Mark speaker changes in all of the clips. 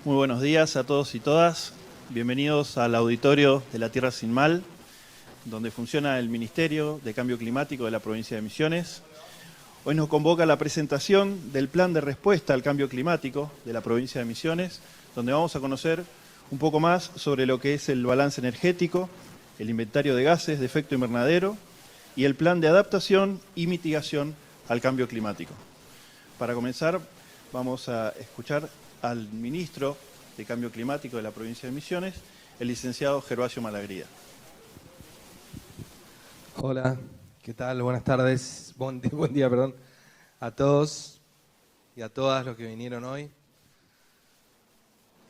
Speaker 1: Muy buenos días a todos y todas. Bienvenidos al auditorio de La Tierra Sin Mal, donde funciona el Ministerio de Cambio Climático de la provincia de Misiones. Hoy nos convoca la presentación del Plan de Respuesta al Cambio Climático de la provincia de Misiones, donde vamos a conocer un poco más sobre lo que es el balance energético, el inventario de gases de efecto invernadero y el plan de adaptación y mitigación al cambio climático. Para comenzar, vamos a escuchar al ministro de Cambio Climático de la provincia de Misiones, el licenciado Gervasio Malagrida.
Speaker 2: Hola, ¿qué tal? Buenas tardes, buen día, a todos y a todas los que vinieron hoy.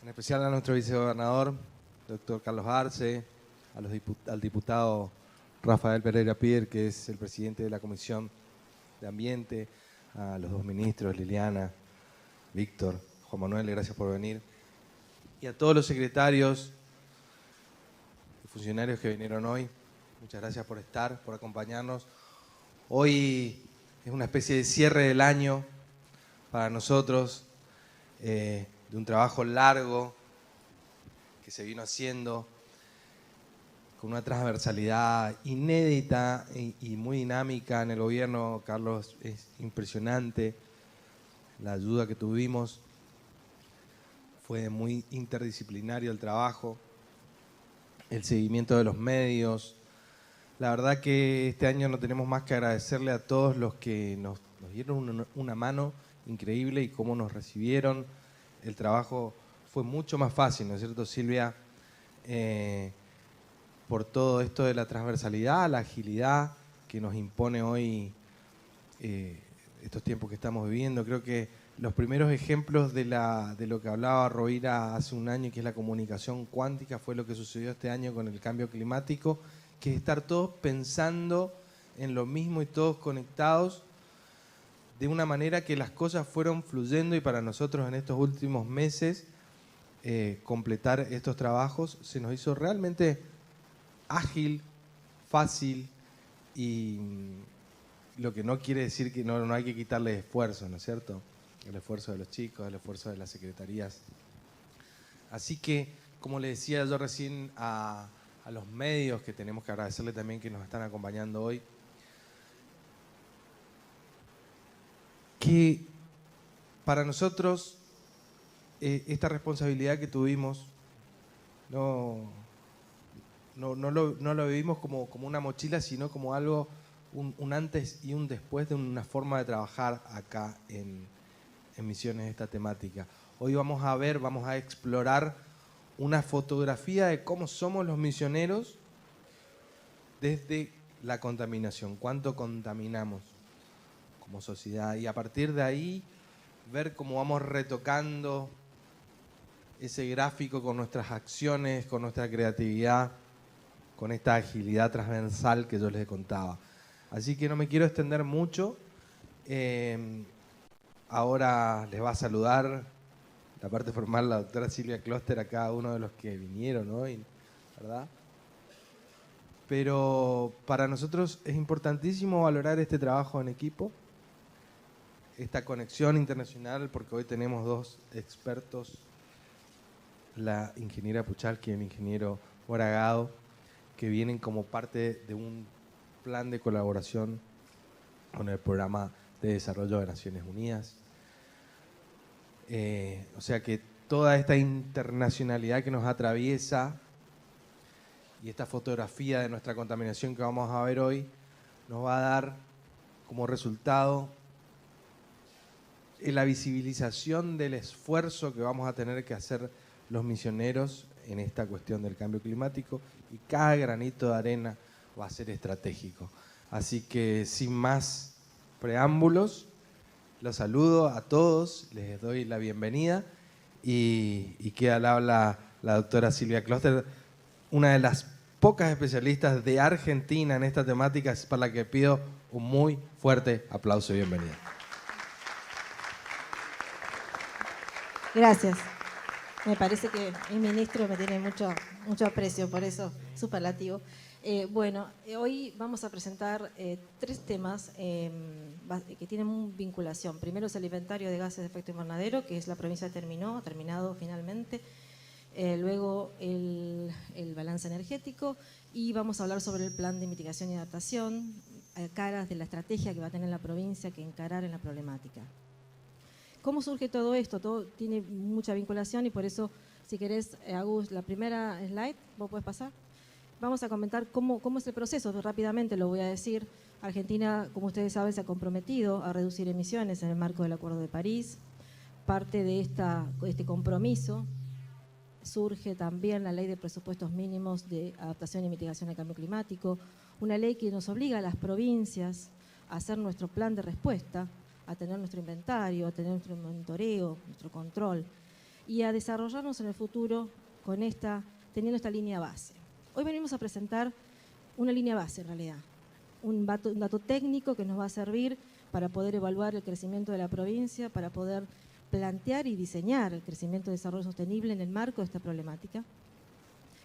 Speaker 2: En especial a nuestro vicegobernador, doctor Carlos Arce, al diputado Rafael Pereira Pier, que es el presidente de la Comisión de Ambiente, a los dos ministros, Liliana, Víctor, Juan Manuel, gracias por venir, y a todos los secretarios y funcionarios que vinieron hoy. Muchas gracias por estar, por acompañarnos. Hoy es una especie de cierre del año para nosotros, de un trabajo largo que se vino haciendo con una transversalidad inédita y muy dinámica en el gobierno. Carlos, es impresionante la ayuda que tuvimos. Fue muy interdisciplinario el trabajo, el seguimiento de los medios. La verdad que este año no tenemos más que agradecerle a todos los que nos dieron una mano increíble y cómo nos recibieron. El trabajo fue mucho más fácil, ¿no es cierto, Silvia? Por todo esto de la transversalidad, la agilidad que nos impone hoy estos tiempos que estamos viviendo. Creo que los primeros ejemplos de lo que hablaba Rovira hace un año, que es la comunicación cuántica, fue lo que sucedió este año con el cambio climático, que es estar todos pensando en lo mismo y todos conectados de una manera que las cosas fueron fluyendo, y para nosotros en estos últimos meses completar estos trabajos se nos hizo realmente ágil, fácil, y lo que no quiere decir que no hay que quitarle esfuerzo, ¿no es cierto? El esfuerzo de los chicos, el esfuerzo de las secretarías. Así que, como le decía yo recién a los medios, que tenemos que agradecerle también que nos están acompañando hoy, que para nosotros esta responsabilidad que tuvimos no lo vivimos como una mochila, sino como algo, un antes y un después de una forma de trabajar acá en Misiones, esta temática. Hoy vamos a explorar una fotografía de cómo somos los misioneros desde la contaminación, cuánto contaminamos como sociedad, y a partir de ahí ver cómo vamos retocando ese gráfico con nuestras acciones, con nuestra creatividad, con esta agilidad transversal que yo les contaba. Así que no me quiero extender mucho. Ahora les va a saludar la parte formal la doctora Silvia Kloster, a cada uno de los que vinieron hoy, ¿verdad? Pero para nosotros es importantísimo valorar este trabajo en equipo, esta conexión internacional, porque hoy tenemos dos expertos, la ingeniera Puchalki y el ingeniero Moragado, que vienen como parte de un plan de colaboración con el Programa de Desarrollo de Naciones Unidas. O sea que toda esta internacionalidad que nos atraviesa y esta fotografía de nuestra contaminación que vamos a ver hoy nos va a dar como resultado la visibilización del esfuerzo que vamos a tener que hacer los misioneros en esta cuestión del cambio climático, y cada granito de arena va a ser estratégico. Así que sin más preámbulos, los saludo a todos, les doy la bienvenida y queda al habla la doctora Silvia Kloster, una de las pocas especialistas de Argentina en esta temática, para la que pido un muy fuerte aplauso y bienvenida.
Speaker 3: Gracias. Me parece que mi ministro me tiene mucho aprecio, por eso superlativo. Hoy vamos a presentar tres temas que tienen vinculación. Primero es el inventario de gases de efecto invernadero, que es la provincia ha terminado finalmente. Luego el balance energético y vamos a hablar sobre el plan de mitigación y adaptación a caras de la estrategia que va a tener la provincia que encarar en la problemática. ¿Cómo surge todo esto? Todo tiene mucha vinculación y por eso, si querés, Agus, la primera slide, ¿vos podés pasar? Vamos a comentar cómo es el proceso, rápidamente lo voy a decir. Argentina, como ustedes saben, se ha comprometido a reducir emisiones en el marco del Acuerdo de París. Parte de este compromiso surge también la Ley de Presupuestos Mínimos de Adaptación y Mitigación al Cambio Climático, una ley que nos obliga a las provincias a hacer nuestro plan de respuesta, a tener nuestro inventario, a tener nuestro monitoreo, nuestro control y a desarrollarnos en el futuro teniendo esta línea base. Hoy venimos a presentar una línea base en realidad, un dato técnico que nos va a servir para poder evaluar el crecimiento de la provincia, para poder plantear y diseñar el crecimiento y desarrollo sostenible en el marco de esta problemática,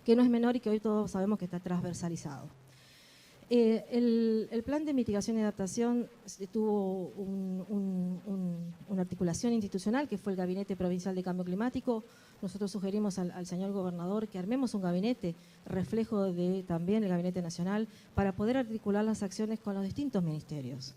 Speaker 3: que no es menor y que hoy todos sabemos que está transversalizado. El plan de mitigación y adaptación tuvo una articulación institucional que fue el Gabinete Provincial de Cambio Climático. Nosotros sugerimos al señor gobernador que armemos un gabinete, reflejo de también el Gabinete Nacional, para poder articular las acciones con los distintos ministerios.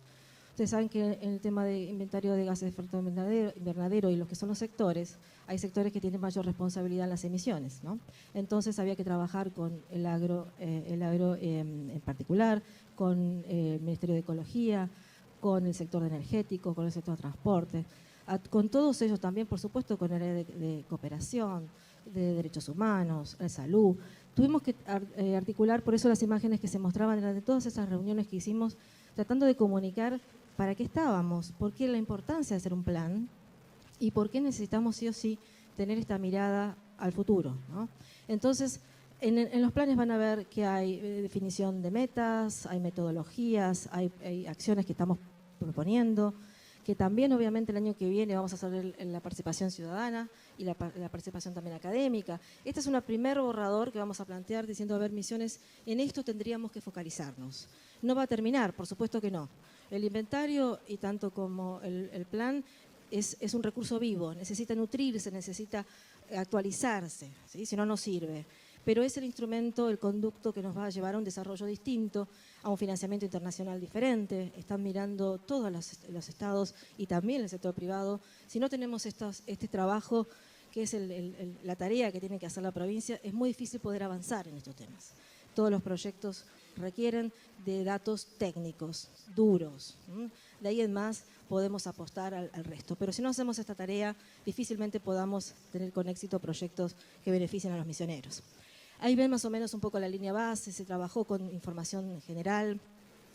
Speaker 3: Ustedes saben que en el tema de inventario de gases de efecto invernadero y los que son los sectores, hay sectores que tienen mayor responsabilidad en las emisiones, ¿no? Entonces había que trabajar con el agro en particular, con el Ministerio de Ecología, con el sector energético, con el sector de transporte, con todos ellos también, por supuesto, con el área de cooperación, de derechos humanos, de salud. Tuvimos que articular, por eso las imágenes que se mostraban eran de todas esas reuniones que hicimos, tratando de comunicar para qué estábamos, por qué la importancia de hacer un plan y por qué necesitamos sí o sí tener esta mirada al futuro, ¿no? Entonces, en los planes van a ver que hay definición de metas, hay metodologías, hay acciones que estamos proponiendo, que también obviamente el año que viene vamos a hacer la participación ciudadana y la participación también académica. Este es un primer borrador que vamos a plantear diciendo, a ver, Misiones, en esto tendríamos que focalizarnos. No va a terminar, por supuesto que no. El inventario y tanto como el plan es un recurso vivo, necesita nutrirse, necesita actualizarse, ¿sí? Si no, no sirve. Pero es el instrumento, el conducto que nos va a llevar a un desarrollo distinto, a un financiamiento internacional diferente. Están mirando todos los estados y también el sector privado. Si no tenemos este trabajo, que es la tarea que tiene que hacer la provincia, es muy difícil poder avanzar en estos temas. Todos los proyectos requieren de datos técnicos, duros. De ahí en más podemos apostar al resto. Pero si no hacemos esta tarea, difícilmente podamos tener con éxito proyectos que beneficien a los misioneros. Ahí ven más o menos un poco la línea base, se trabajó con información general,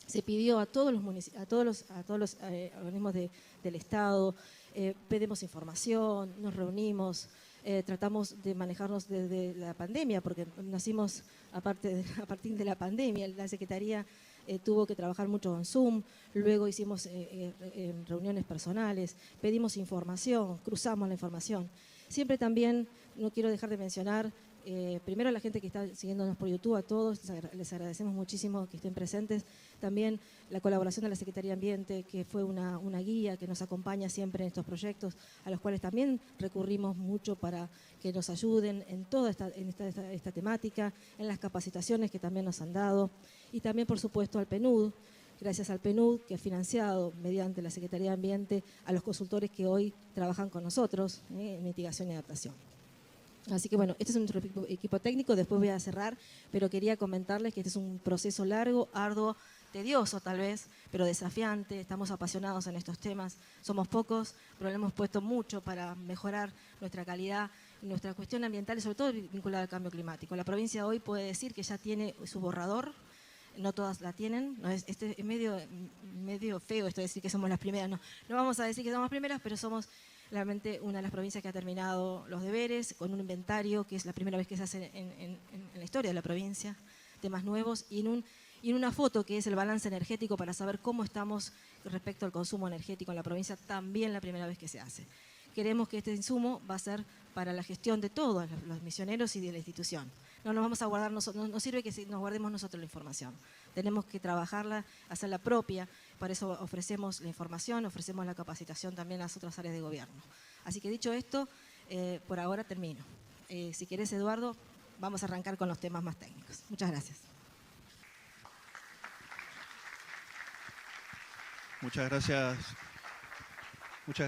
Speaker 3: se pidió a todos los organismos del Estado, pedimos información, nos reunimos, tratamos de manejarnos desde la pandemia, porque nacimos a partir de la pandemia. La Secretaría tuvo que trabajar mucho con Zoom, luego hicimos reuniones personales, pedimos información, cruzamos la información. Siempre también, no quiero dejar de mencionar, primero a la gente que está siguiéndonos por YouTube, a todos, les agradecemos muchísimo que estén presentes. También la colaboración de la Secretaría de Ambiente, que fue una guía que nos acompaña siempre en estos proyectos, a los cuales también recurrimos mucho para que nos ayuden en toda esta temática, en las capacitaciones que también nos han dado. Y también, por supuesto, al PNUD, gracias al PNUD, que ha financiado mediante la Secretaría de Ambiente a los consultores que hoy trabajan con nosotros en mitigación y adaptación. Así que bueno, este es nuestro equipo técnico, después voy a cerrar, pero quería comentarles que este es un proceso largo, arduo, tedioso tal vez, pero desafiante. Estamos apasionados en estos temas, somos pocos, pero le hemos puesto mucho para mejorar nuestra calidad, nuestra cuestión ambiental y sobre todo vinculada al cambio climático. La provincia hoy puede decir que ya tiene su borrador, no todas la tienen, es medio feo esto de decir que somos las primeras, no vamos a decir que somos las primeras, pero somos realmente una de las provincias que ha terminado los deberes, con un inventario que es la primera vez que se hace en la historia de la provincia, temas nuevos, y en una foto que es el balance energético para saber cómo estamos respecto al consumo energético en la provincia, también la primera vez que se hace. Queremos que este insumo va a ser para la gestión de todos los misioneros y de la institución. no nos vamos a guardar nosotros, no sirve que nos guardemos nosotros la información. Tenemos que trabajarla, hacerla propia, por eso ofrecemos la información, ofrecemos la capacitación también a las otras áreas de gobierno. Así que dicho esto, por ahora termino. Si querés, Eduardo, vamos a arrancar con los temas más técnicos. Muchas gracias.
Speaker 1: Muchas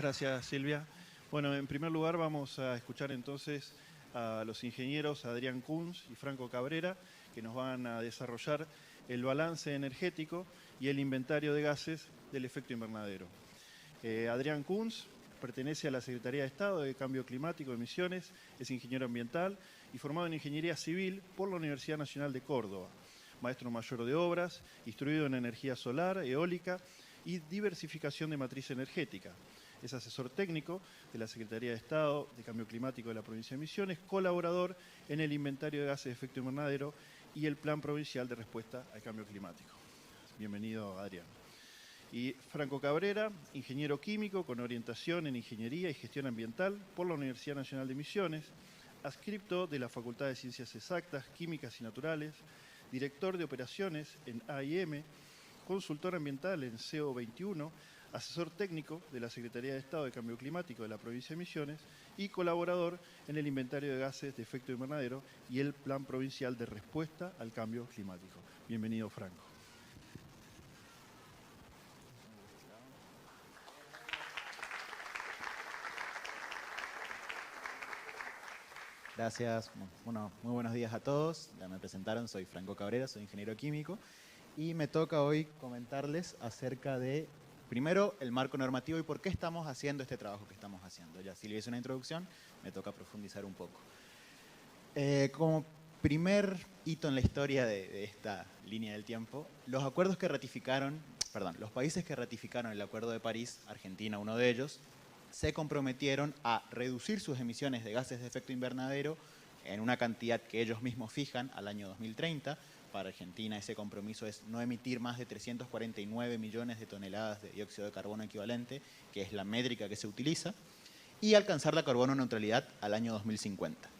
Speaker 1: gracias, Silvia. Bueno, en primer lugar vamos a escuchar entonces a los ingenieros Adrián Kunz y Franco Cabrera, que nos van a desarrollar el balance energético y el inventario de gases del efecto invernadero. Adrián Kunz pertenece a la Secretaría de Estado de Cambio Climático y Emisiones, es ingeniero ambiental y formado en Ingeniería Civil por la Universidad Nacional de Córdoba. Maestro mayor de obras, instruido en energía solar, eólica y diversificación de matriz energética. Es asesor técnico de la Secretaría de Estado de Cambio Climático de la Provincia de Misiones, colaborador en el inventario de gases de efecto invernadero y el Plan Provincial de Respuesta al Cambio Climático. Bienvenido, Adrián. Y Franco Cabrera, ingeniero químico con orientación en Ingeniería y Gestión Ambiental por la Universidad Nacional de Misiones, adscripto de la Facultad de Ciencias Exactas, Químicas y Naturales, director de operaciones en AIM, consultor ambiental en CO21, asesor técnico de la Secretaría de Estado de Cambio Climático de la Provincia de Misiones y colaborador en el inventario de gases de efecto invernadero y el Plan Provincial de Respuesta al Cambio Climático. Bienvenido, Franco.
Speaker 4: Gracias. Bueno, muy buenos días a todos. Ya me presentaron, soy Franco Cabrera, soy ingeniero químico y me toca hoy comentarles acerca de, primero, el marco normativo y por qué estamos haciendo este trabajo que estamos haciendo. Ya Silvia hizo una introducción, me toca profundizar un poco. Como primer hito en la historia de esta línea del tiempo, los países que ratificaron el Acuerdo de París, Argentina uno de ellos, se comprometieron a reducir sus emisiones de gases de efecto invernadero en una cantidad que ellos mismos fijan al año 2030. Para Argentina ese compromiso es no emitir más de 349 millones de toneladas de dióxido de carbono equivalente, que es la métrica que se utiliza, y alcanzar la carbono neutralidad al año 2050.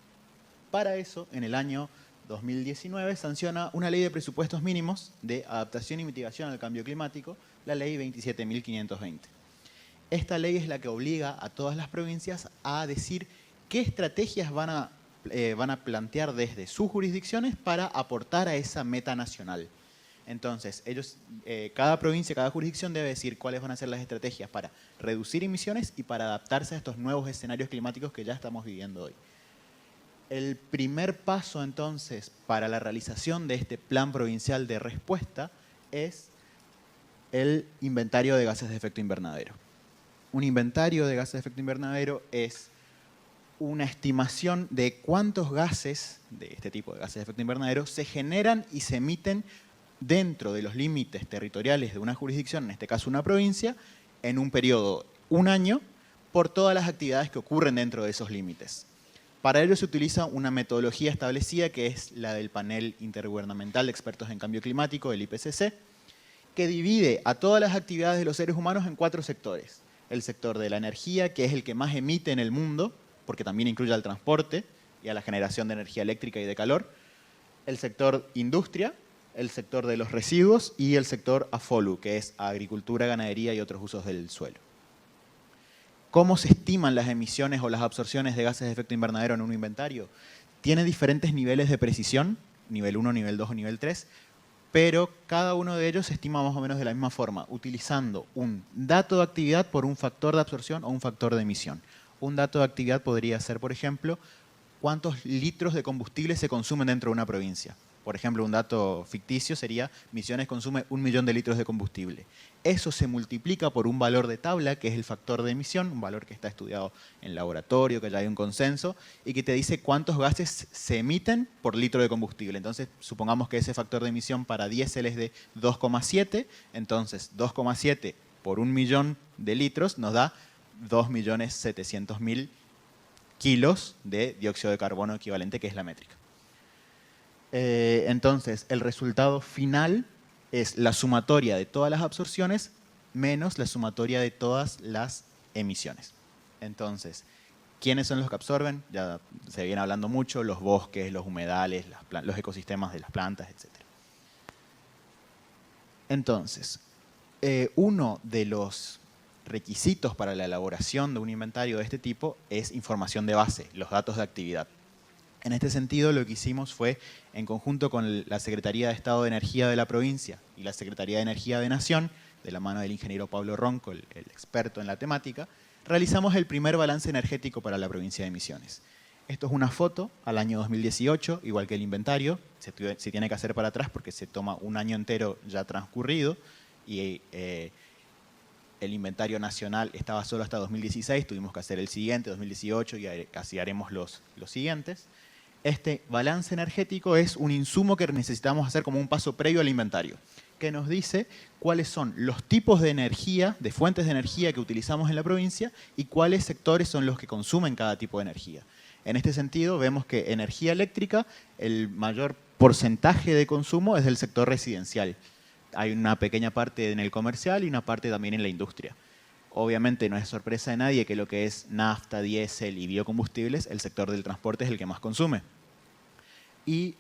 Speaker 4: Para eso, en el año 2019 sanciona una ley de presupuestos mínimos de adaptación y mitigación al cambio climático, la ley 27.520. Esta ley es la que obliga a todas las provincias a decir qué estrategias van a plantear desde sus jurisdicciones para aportar a esa meta nacional. Entonces, cada provincia, cada jurisdicción debe decir cuáles van a ser las estrategias para reducir emisiones y para adaptarse a estos nuevos escenarios climáticos que ya estamos viviendo hoy. El primer paso, entonces, para la realización de este Plan Provincial de Respuesta es el inventario de gases de efecto invernadero. Un inventario de gases de efecto invernadero es una estimación de cuántos gases de este tipo de gases de efecto invernadero se generan y se emiten dentro de los límites territoriales de una jurisdicción, en este caso una provincia, en un periodo, un año, por todas las actividades que ocurren dentro de esos límites. Para ello se utiliza una metodología establecida que es la del Panel Intergubernamental de Expertos en Cambio Climático, el IPCC, que divide a todas las actividades de los seres humanos en 4 sectores. El sector de la energía, que es el que más emite en el mundo, porque también incluye al transporte y a la generación de energía eléctrica y de calor. El sector industria, el sector de los residuos y el sector AFOLU, que es agricultura, ganadería y otros usos del suelo. ¿Cómo se estiman las emisiones o las absorciones de gases de efecto invernadero en un inventario? Tiene diferentes niveles de precisión, nivel 1, nivel 2 o nivel 3, pero cada uno de ellos se estima más o menos de la misma forma, utilizando un dato de actividad por un factor de absorción o un factor de emisión. Un dato de actividad podría ser, por ejemplo, cuántos litros de combustible se consumen dentro de una provincia. Por ejemplo, un dato ficticio sería, Misiones consume 1 millón de litros de combustible. Eso se multiplica por un valor de tabla, que es el factor de emisión, un valor que está estudiado en laboratorio, que ya hay un consenso, y que te dice cuántos gases se emiten por litro de combustible. Entonces, supongamos que ese factor de emisión para diésel es de 2,7, entonces 2,7 por 1 millón de litros nos da 2.700.000 kilos de dióxido de carbono equivalente, que es la métrica. Entonces, el resultado final es la sumatoria de todas las absorciones menos la sumatoria de todas las emisiones. Entonces, ¿Quiénes son los que absorben? Ya se viene hablando mucho, los bosques, los humedales, los ecosistemas de las plantas, etc. Entonces, uno de los requisitos para la elaboración de un inventario de este tipo es información de base, los datos de actividad. En este sentido, lo que hicimos fue, en conjunto con la Secretaría de Estado de Energía de la provincia y la Secretaría de Energía de Nación, de la mano del ingeniero Pablo Ronco, el experto en la temática, realizamos el primer balance energético para la provincia de Misiones. Esto es una foto al año 2018, igual que el inventario, se tiene que hacer para atrás porque se toma un año entero ya transcurrido y el inventario nacional estaba solo hasta 2016, tuvimos que hacer el siguiente, 2018, y así haremos los siguientes. Este balance energético es un insumo que necesitamos hacer como un paso previo al inventario, que nos dice cuáles son los tipos de energía, de fuentes de energía que utilizamos en la provincia y cuáles sectores son los que consumen cada tipo de energía. En este sentido, vemos que energía eléctrica, el mayor porcentaje de consumo es del sector residencial. Hay una pequeña parte en el comercial y una parte también en la industria. Obviamente no es sorpresa de nadie que lo que es nafta, diésel y biocombustibles, el sector del transporte es el que más consume. Y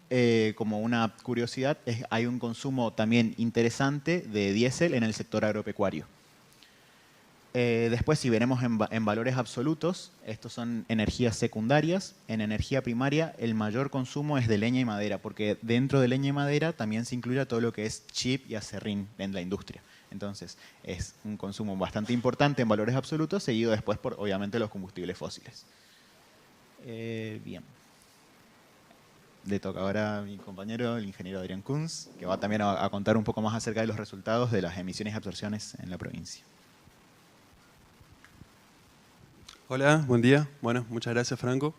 Speaker 4: como una curiosidad, hay un consumo también interesante de diésel en el sector agropecuario. Después, si veremos en valores absolutos, estos son energías secundarias. En energía primaria, el mayor consumo es de leña y madera, porque dentro de leña y madera también se incluye todo lo que es chip y acerrín en la industria. Entonces, es un consumo bastante importante en valores absolutos, seguido después por, obviamente, los combustibles fósiles. Bien. Le toca ahora a mi compañero, el ingeniero Adrián Kunz, que va también a contar un poco más acerca de los resultados de las emisiones y absorciones en la provincia.
Speaker 5: Hola, buen día. Bueno, muchas gracias, Franco.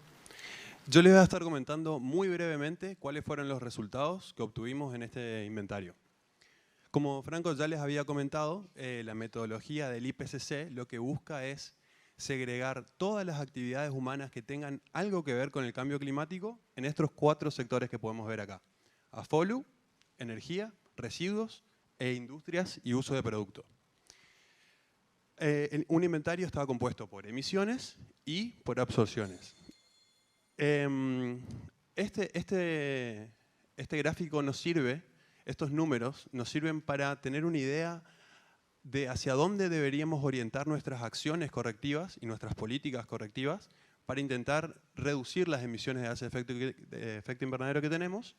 Speaker 5: Yo les voy a estar comentando muy brevemente cuáles fueron los resultados que obtuvimos en este inventario. Como Franco ya les había comentado, la metodología del IPCC lo que busca es segregar todas las actividades humanas que tengan algo que ver con el cambio climático en estos 4 sectores que podemos ver acá. AFOLU, energía, residuos e industrias y uso de producto. Un inventario estaba compuesto por emisiones y por absorciones. Este gráfico nos sirve, estos números nos sirven para tener una idea de hacia dónde deberíamos orientar nuestras acciones correctivas y nuestras políticas correctivas para intentar reducir las emisiones de gases de efecto invernadero que tenemos.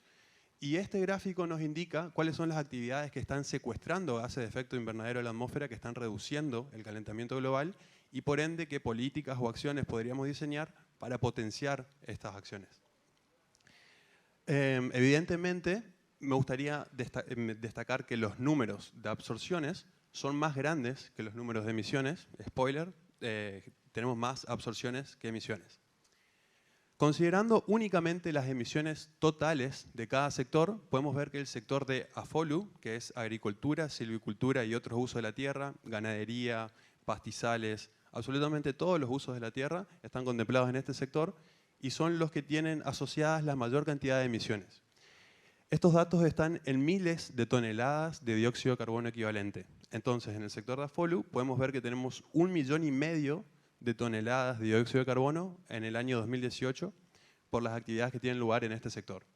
Speaker 5: Y este gráfico nos indica cuáles son las actividades que están secuestrando gases de efecto invernadero de la atmósfera, que están reduciendo el calentamiento global y por ende qué políticas o acciones podríamos diseñar para potenciar estas acciones. Evidentemente, me gustaría destacar que los números de absorciones son más grandes que los números de emisiones. Spoiler, tenemos más absorciones que emisiones. Considerando únicamente las emisiones totales de cada sector, podemos ver que el sector de AFOLU, que es agricultura, silvicultura y otros usos de la tierra, ganadería, pastizales, absolutamente todos los usos de la tierra están contemplados en este sector y son los que tienen asociadas la mayor cantidad de emisiones. Estos datos están en miles de toneladas de dióxido de carbono equivalente. Entonces, en el sector de AFOLU podemos ver que tenemos 1,5 millones de toneladas de dióxido de carbono en el año 2018 por las actividades que tienen lugar en este sector.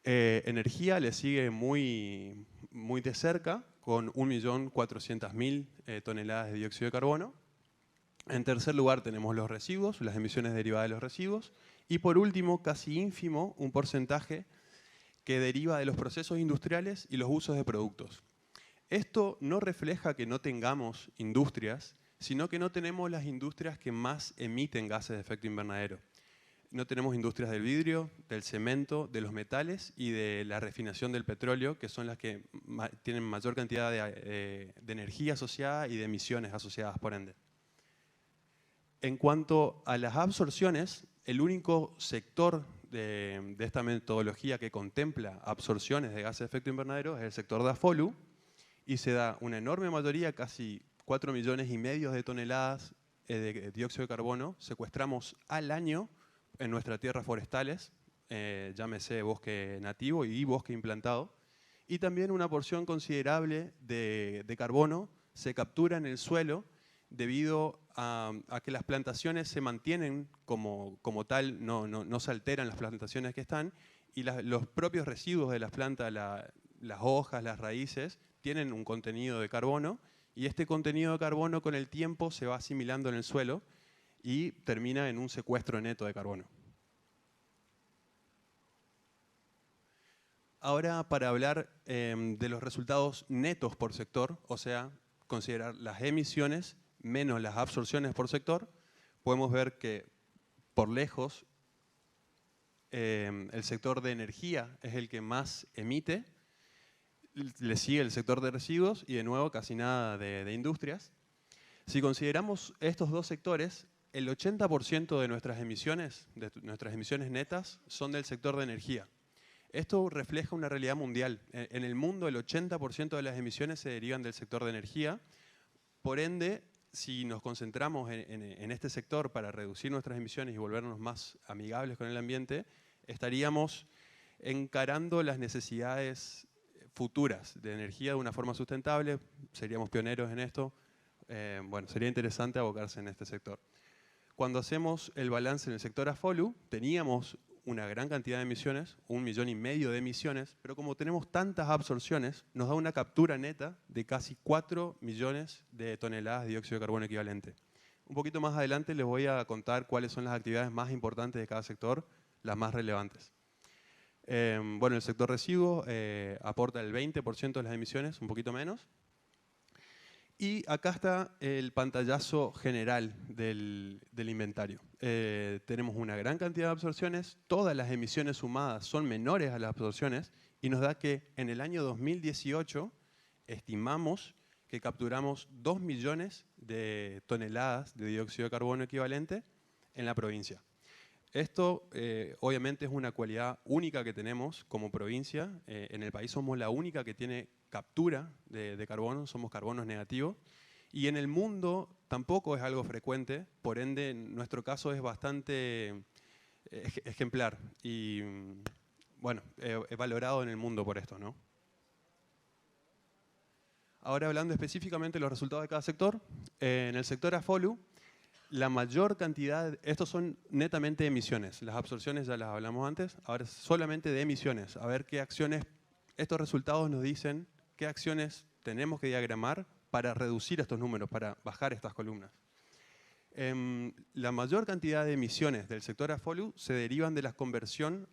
Speaker 5: Energía le sigue muy de cerca con 1.400.000 toneladas de dióxido de carbono. En tercer lugar tenemos los residuos, las emisiones derivadas de los residuos. Y por último, casi ínfimo, un porcentaje que deriva de los procesos industriales y los usos de productos. Esto no refleja que no tengamos industrias, sino que no tenemos las industrias que más emiten gases de efecto invernadero. No tenemos industrias del vidrio, del cemento, de los metales y de la refinación del petróleo, que son las que tienen mayor cantidad de energía asociada y de emisiones asociadas por ende. En cuanto a las absorciones, el único sector de esta metodología que contempla absorciones de gases de efecto invernadero es el sector de AFOLU y se da una enorme mayoría, casi 4,5 millones de toneladas de dióxido de carbono secuestramos al año en nuestras tierras forestales, llámese bosque nativo y bosque implantado, y también una porción considerable de carbono se captura en el suelo debido a que las plantaciones se mantienen como tal, no se alteran las plantaciones que están, y los propios residuos de las plantas, las hojas, las raíces, tienen un contenido de carbono, y este contenido de carbono con el tiempo se va asimilando en el suelo y termina en un secuestro neto de carbono. Ahora, para hablar de los resultados netos por sector, o sea, considerar las emisiones menos las absorciones por sector, podemos ver que por lejos el sector de energía es el que más emite, le sigue el sector de residuos y de nuevo casi nada de industrias. Si consideramos estos dos sectores, el 80% de nuestras emisiones netas, son del sector de energía. Esto refleja una realidad mundial. En el mundo el 80% de las emisiones se derivan del sector de energía. Por ende, si nos concentramos en este sector para reducir nuestras emisiones y volvernos más amigables con el ambiente, estaríamos encarando las necesidades futuras de energía de una forma sustentable. Seríamos pioneros en esto. Bueno, sería interesante abocarse en este sector. Cuando hacemos el balance en el sector AFOLU, teníamos una gran cantidad de emisiones, 1,5 millones de emisiones, pero como tenemos tantas absorciones, nos da una captura neta de casi 4 millones de toneladas de dióxido de carbono equivalente. Un poquito más adelante les voy a contar cuáles son las actividades más importantes de cada sector, las más relevantes. Bueno, el sector residuos aporta el 20% de las emisiones, un poquito menos. Y acá está el pantallazo general del inventario. Tenemos una gran cantidad de absorciones, todas las emisiones sumadas son menores a las absorciones y nos da que en el año 2018 estimamos que capturamos 2 millones de toneladas de dióxido de carbono equivalente en la provincia. Esto obviamente es una cualidad única que tenemos como provincia. En el país somos la única que tiene captura de carbono, somos carbonos negativos. Y en el mundo tampoco es algo frecuente, por ende en nuestro caso es bastante ejemplar. Y bueno, es valorado en el mundo por esto, ¿no? Ahora hablando específicamente de los resultados de cada sector, en el sector AFOLU, la mayor cantidad, estos son netamente emisiones, las absorciones ya las hablamos antes, ahora es solamente de emisiones, a ver qué acciones, estos resultados nos dicen qué acciones tenemos que diagramar para reducir estos números, para bajar estas columnas. La mayor cantidad de emisiones del sector AFOLU se derivan de la conversión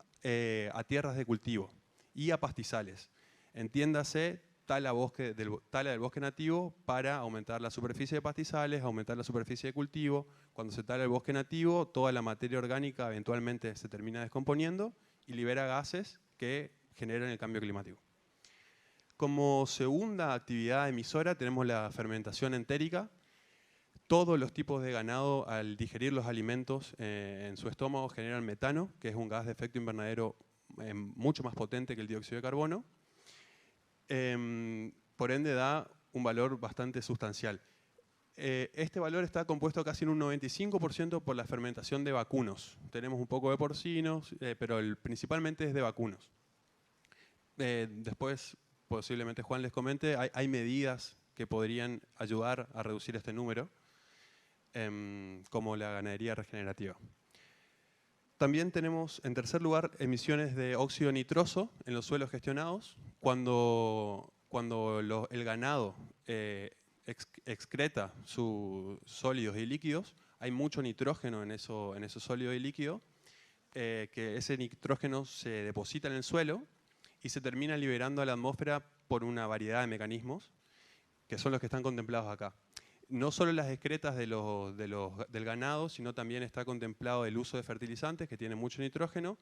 Speaker 5: a tierras de cultivo y a pastizales. Entiéndase, tala del bosque nativo para aumentar la superficie de pastizales, aumentar la superficie de cultivo. Cuando se tala el bosque nativo, toda la materia orgánica eventualmente se termina descomponiendo y libera gases que generan el cambio climático. Como segunda actividad emisora tenemos la fermentación entérica. Todos los tipos de ganado al digerir los alimentos en su estómago generan metano, que es un gas de efecto invernadero mucho más potente que el dióxido de carbono. Por ende da un valor bastante sustancial. Este valor está compuesto casi en un 95% por la fermentación de vacunos. Tenemos un poco de porcinos, pero principalmente es de vacunos. Después, posiblemente Juan les comente, hay medidas que podrían ayudar a reducir este número, como la ganadería regenerativa. También tenemos, en tercer lugar, emisiones de óxido nitroso en los suelos gestionados. Cuando el ganado excreta sus sólidos y líquidos, hay mucho nitrógeno en esos sólidos y líquidos, que ese nitrógeno se deposita en el suelo y se termina liberando a la atmósfera por una variedad de mecanismos, que son los que están contemplados acá. No solo las excretas del ganado, sino también está contemplado el uso de fertilizantes que tienen mucho nitrógeno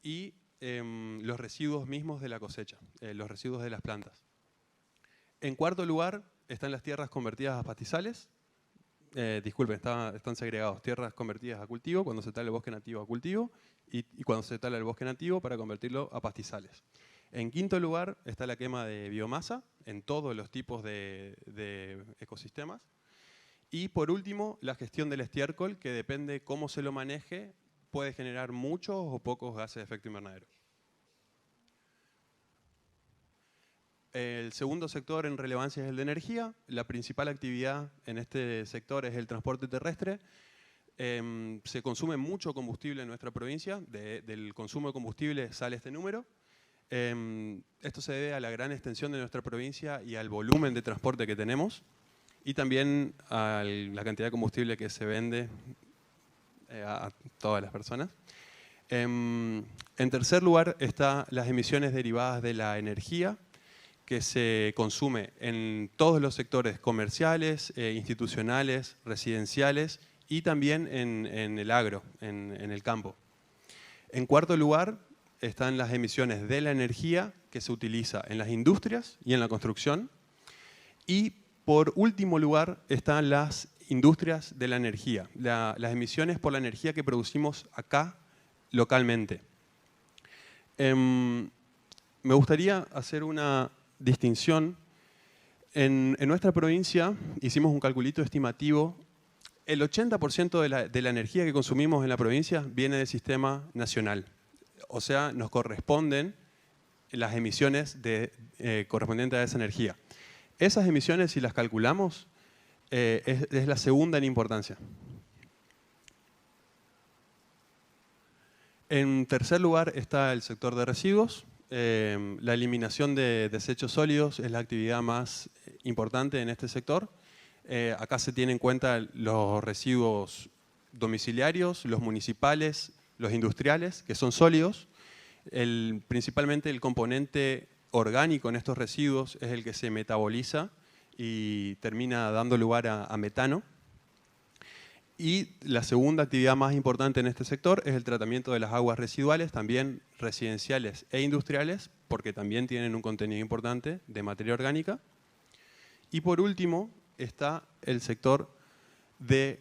Speaker 5: y los residuos mismos de la cosecha, los residuos de las plantas. En cuarto lugar están las tierras convertidas a pastizales. Disculpen, están segregados. Tierras convertidas a cultivo, cuando se tala el bosque nativo a cultivo, y cuando se tala el bosque nativo para convertirlo a pastizales. En quinto lugar está la quema de biomasa en todos los tipos de ecosistemas. Y por último, la gestión del estiércol, que depende cómo se lo maneje, puede generar muchos o pocos gases de efecto invernadero. El segundo sector en relevancia es el de energía. La principal actividad en este sector es el transporte terrestre. Se consume mucho combustible en nuestra provincia. Del consumo de combustible sale este número. Esto se debe a la gran extensión de nuestra provincia y al volumen de transporte que tenemos. Y también a la cantidad de combustible que se vende a todas las personas. En tercer lugar están las emisiones derivadas de la energía, que se consume en todos los sectores comerciales, institucionales, residenciales y también en el agro, en el campo. En cuarto lugar están las emisiones de la energía que se utiliza en las industrias y en la construcción. Y por último lugar están las industrias de la energía, las emisiones por la energía que producimos acá localmente. Me gustaría hacer una distinción. En nuestra provincia hicimos un calculito estimativo. El 80% de la energía que consumimos en la provincia viene del sistema nacional. O sea, nos corresponden las emisiones correspondientes a esa energía. Esas emisiones, si las calculamos, es la segunda en importancia. En tercer lugar está el sector de residuos. La eliminación de desechos sólidos es la actividad más importante en este sector. Acá se tienen en cuenta los residuos domiciliarios, los municipales, los industriales, que son sólidos. Principalmente el componente orgánico en estos residuos es el que se metaboliza y termina dando lugar a metano. Y la segunda actividad más importante en este sector es el tratamiento de las aguas residuales, también residenciales e industriales, porque también tienen un contenido importante de materia orgánica. Y por último está el sector de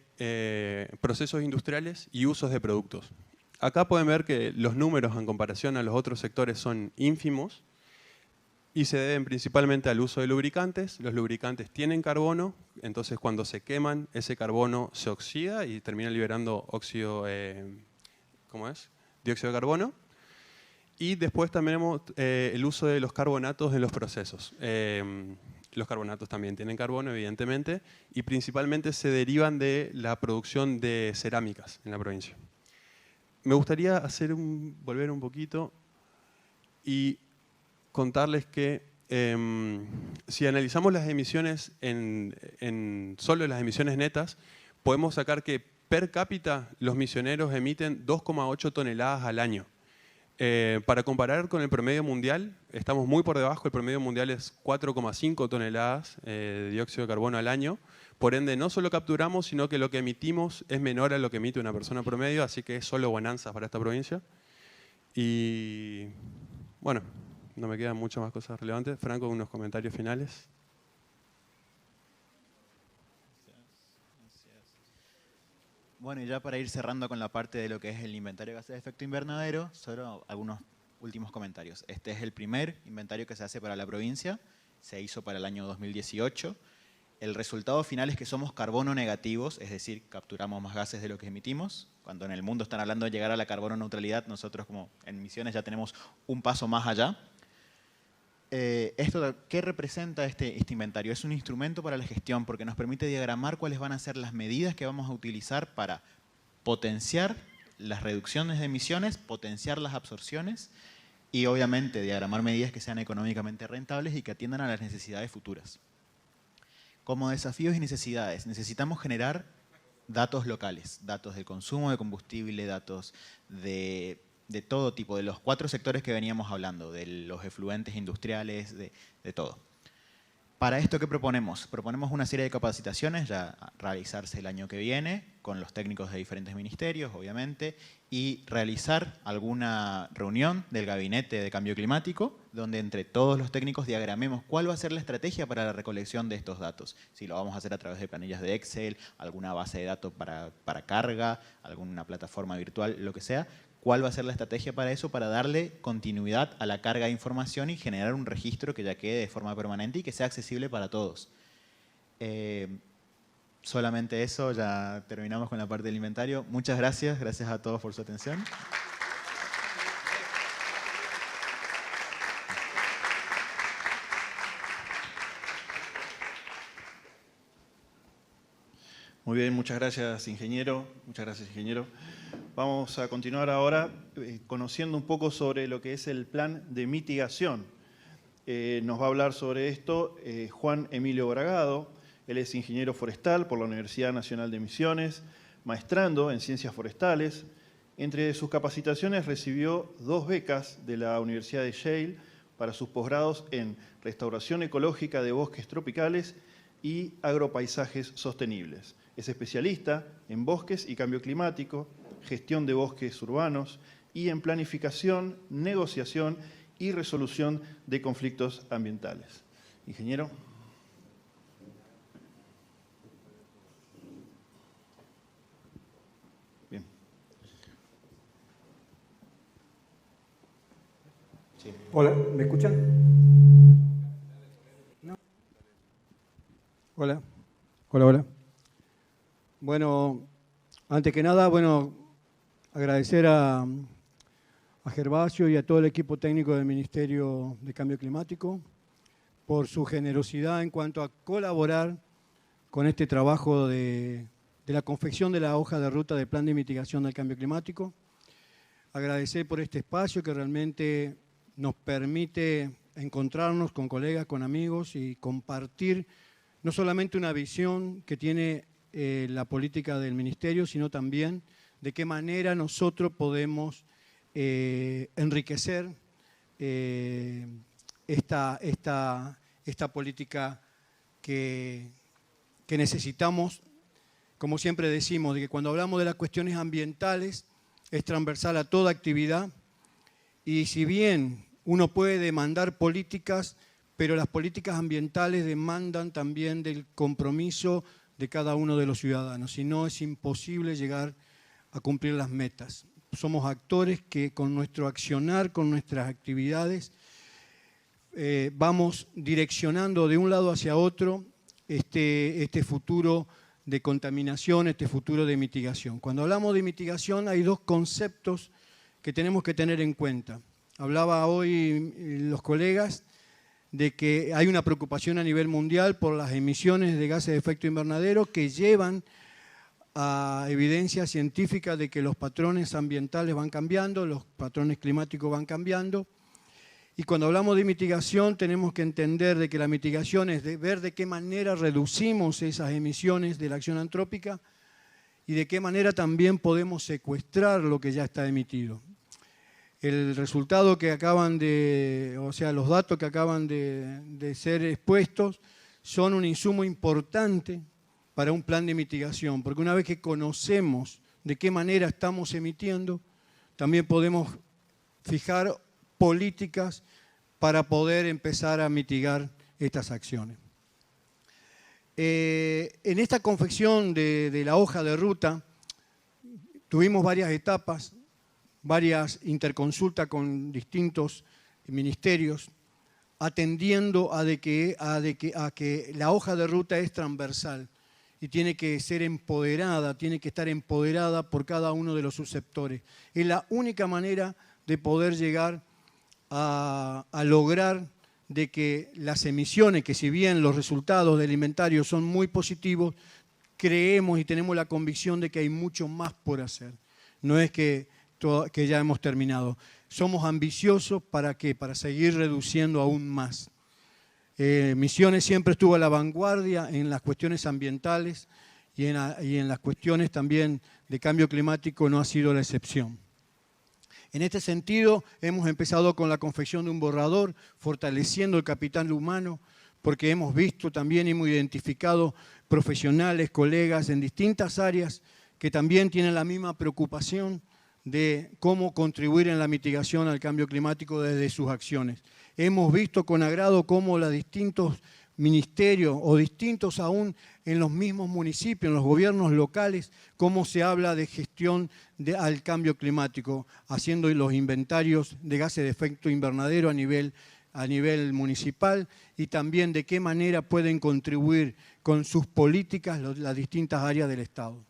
Speaker 5: procesos industriales y usos de productos. Acá pueden ver que los números en comparación a los otros sectores son ínfimos y se deben principalmente al uso de lubricantes. Los lubricantes tienen carbono, entonces cuando se queman ese carbono se oxida y termina liberando dióxido de carbono. Y después también tenemos el uso de los carbonatos en los procesos. Los carbonatos también tienen carbono, evidentemente, y principalmente se derivan de la producción de cerámicas en la provincia. Me gustaría volver un poquito y contarles que si analizamos las emisiones solo las emisiones netas, podemos sacar que per cápita los misioneros emiten 2,8 toneladas al año. Para comparar con el promedio mundial, estamos muy por debajo. El promedio mundial es 4,5 toneladas de dióxido de carbono al año. Por ende, no solo capturamos, sino que lo que emitimos es menor a lo que emite una persona promedio, así que es solo bonanza para esta provincia. Y bueno, no me quedan muchas más cosas relevantes. Franco, unos comentarios finales.
Speaker 4: Bueno, y ya para ir cerrando con la parte de lo que es el inventario de gases de efecto invernadero, solo algunos últimos comentarios. Este es el primer inventario que se hace para la provincia, se hizo para el año 2018. El resultado final es que somos carbono negativos, es decir, capturamos más gases de lo que emitimos. Cuando en el mundo están hablando de llegar a la carbono neutralidad, nosotros como en Misiones ya tenemos un paso más allá. ¿Qué representa este inventario? Es un instrumento para la gestión porque nos permite diagramar cuáles van a ser las medidas que vamos a utilizar para potenciar las reducciones de emisiones, potenciar las absorciones y obviamente diagramar medidas que sean económicamente rentables y que atiendan a las necesidades futuras. Como desafíos y necesidades, necesitamos generar datos locales, datos de consumo de combustible, datos de todo tipo, de los 4 sectores que veníamos hablando, de los efluentes industriales, de todo. Para esto, ¿qué proponemos? Proponemos una serie de capacitaciones ya a realizarse el año que viene, con los técnicos de diferentes ministerios, obviamente, y realizar alguna reunión del Gabinete de Cambio Climático, donde entre todos los técnicos diagramemos cuál va a ser la estrategia para la recolección de estos datos. Si lo vamos a hacer a través de planillas de Excel, alguna base de datos para carga, alguna plataforma virtual, lo que sea, cuál va a ser la estrategia para eso, para darle continuidad a la carga de información y generar un registro que ya quede de forma permanente y que sea accesible para todos. Solamente eso, ya terminamos con la parte del inventario. Muchas gracias, gracias a todos por su atención.
Speaker 1: Muy bien, muchas gracias, ingeniero. Vamos a continuar ahora conociendo un poco sobre lo que es el plan de mitigación. Nos va a hablar sobre esto Juan Emilio Bragado. Él es ingeniero forestal por la Universidad Nacional de Misiones, maestrando en Ciencias Forestales. Entre sus capacitaciones recibió 2 becas de la Universidad de Yale para sus posgrados en Restauración Ecológica de Bosques Tropicales y Agropaisajes Sostenibles. Es especialista en bosques y cambio climático, gestión de bosques urbanos y en planificación, negociación y resolución de conflictos ambientales. Ingeniero. Bien.
Speaker 6: Sí. Hola, ¿me escuchan? ¿No? Hola. Hola. Bueno, antes que nada, agradecer a Gervasio y a todo el equipo técnico del Ministerio de Cambio Climático por su generosidad en cuanto a colaborar con este trabajo de la confección de la hoja de ruta del Plan de Mitigación del Cambio Climático. Agradecer por este espacio que realmente nos permite encontrarnos con colegas, con amigos y compartir no solamente una visión que tiene la política del Ministerio, sino también de qué manera nosotros podemos enriquecer esta política que necesitamos. Como siempre decimos, de que cuando hablamos de las cuestiones ambientales es transversal a toda actividad y si bien uno puede demandar políticas, pero las políticas ambientales demandan también del compromiso de cada uno de los ciudadanos, si no es imposible llegar a cumplir las metas. Somos actores que con nuestro accionar, con nuestras actividades, vamos direccionando de un lado hacia otro este futuro de contaminación, este futuro de mitigación. Cuando hablamos de mitigación hay 2 conceptos que tenemos que tener en cuenta. Hablaba hoy los colegas de que hay una preocupación a nivel mundial por las emisiones de gases de efecto invernadero que llevan a evidencia científica de que los patrones ambientales van cambiando, los patrones climáticos van cambiando. Y cuando hablamos de mitigación tenemos que entender de que la mitigación es de ver de qué manera reducimos esas emisiones de la acción antrópica y de qué manera también podemos secuestrar lo que ya está emitido. El resultado que los datos que acaban de ser expuestos son un insumo importante para un plan de mitigación, porque una vez que conocemos de qué manera estamos emitiendo, también podemos fijar políticas para poder empezar a mitigar estas acciones. En esta confección de la hoja de ruta tuvimos varias etapas, varias interconsultas con distintos ministerios, atendiendo a que la hoja de ruta es transversal y tiene que ser empoderada, tiene que estar empoderada por cada uno de los subsectores. Es la única manera de poder llegar a lograr de que las emisiones, que si bien los resultados del inventario son muy positivos, creemos y tenemos la convicción de que hay mucho más por hacer. No es que ya hemos terminado. Somos ambiciosos ¿para qué? Para seguir reduciendo aún más. Misiones siempre estuvo a la vanguardia en las cuestiones ambientales y en las cuestiones también de cambio climático no ha sido la excepción. En este sentido, hemos empezado con la confección de un borrador, fortaleciendo el capital humano, porque hemos visto también y hemos identificado profesionales, colegas en distintas áreas que también tienen la misma preocupación de cómo contribuir en la mitigación al cambio climático desde sus acciones. Hemos visto con agrado cómo los distintos ministerios o distintos aún en los mismos municipios, en los gobiernos locales, cómo se habla de gestión al cambio climático, haciendo los inventarios de gases de efecto invernadero a nivel municipal y también de qué manera pueden contribuir con sus políticas las distintas áreas del Estado.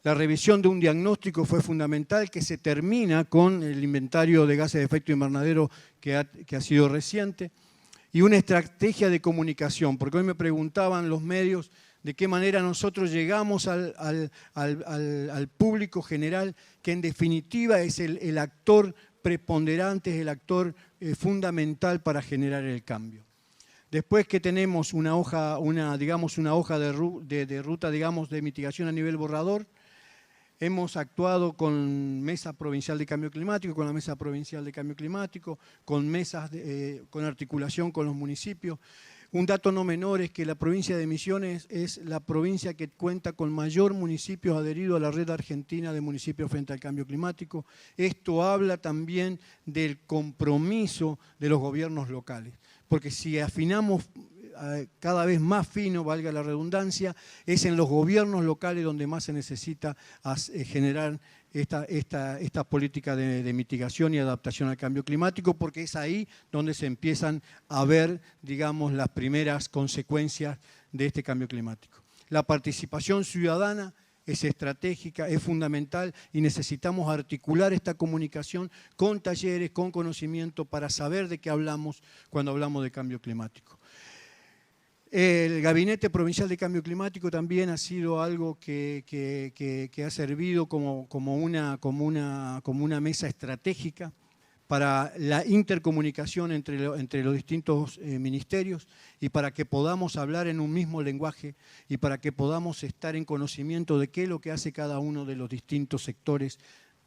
Speaker 6: La revisión de un diagnóstico fue fundamental, que se termina con el inventario de gases de efecto invernadero que ha sido reciente, y una estrategia de comunicación, porque hoy me preguntaban los medios de qué manera nosotros llegamos al público general, que en definitiva es el actor preponderante, es el actor fundamental para generar el cambio. Después que tenemos una hoja de ruta, digamos, de mitigación a nivel borrador, hemos actuado con Mesa Provincial de Cambio Climático, con la Mesa Provincial de Cambio Climático, con mesas, con articulación con los municipios. Un dato no menor es que la provincia de Misiones es la provincia que cuenta con mayor municipios adheridos a la red argentina de municipios frente al cambio climático. Esto habla también del compromiso de los gobiernos locales, porque si afinamos cada vez más fino, valga la redundancia, es en los gobiernos locales donde más se necesita generar esta política de mitigación y adaptación al cambio climático, porque es ahí donde se empiezan a ver, digamos, las primeras consecuencias de este cambio climático. La participación ciudadana es estratégica, es fundamental y necesitamos articular esta comunicación con talleres, con conocimiento para saber de qué hablamos cuando hablamos de cambio climático. El Gabinete Provincial de Cambio Climático también ha sido algo que ha servido como una mesa estratégica para la intercomunicación entre los distintos ministerios y para que podamos hablar en un mismo lenguaje y para que podamos estar en conocimiento de qué es lo que hace cada uno de los distintos sectores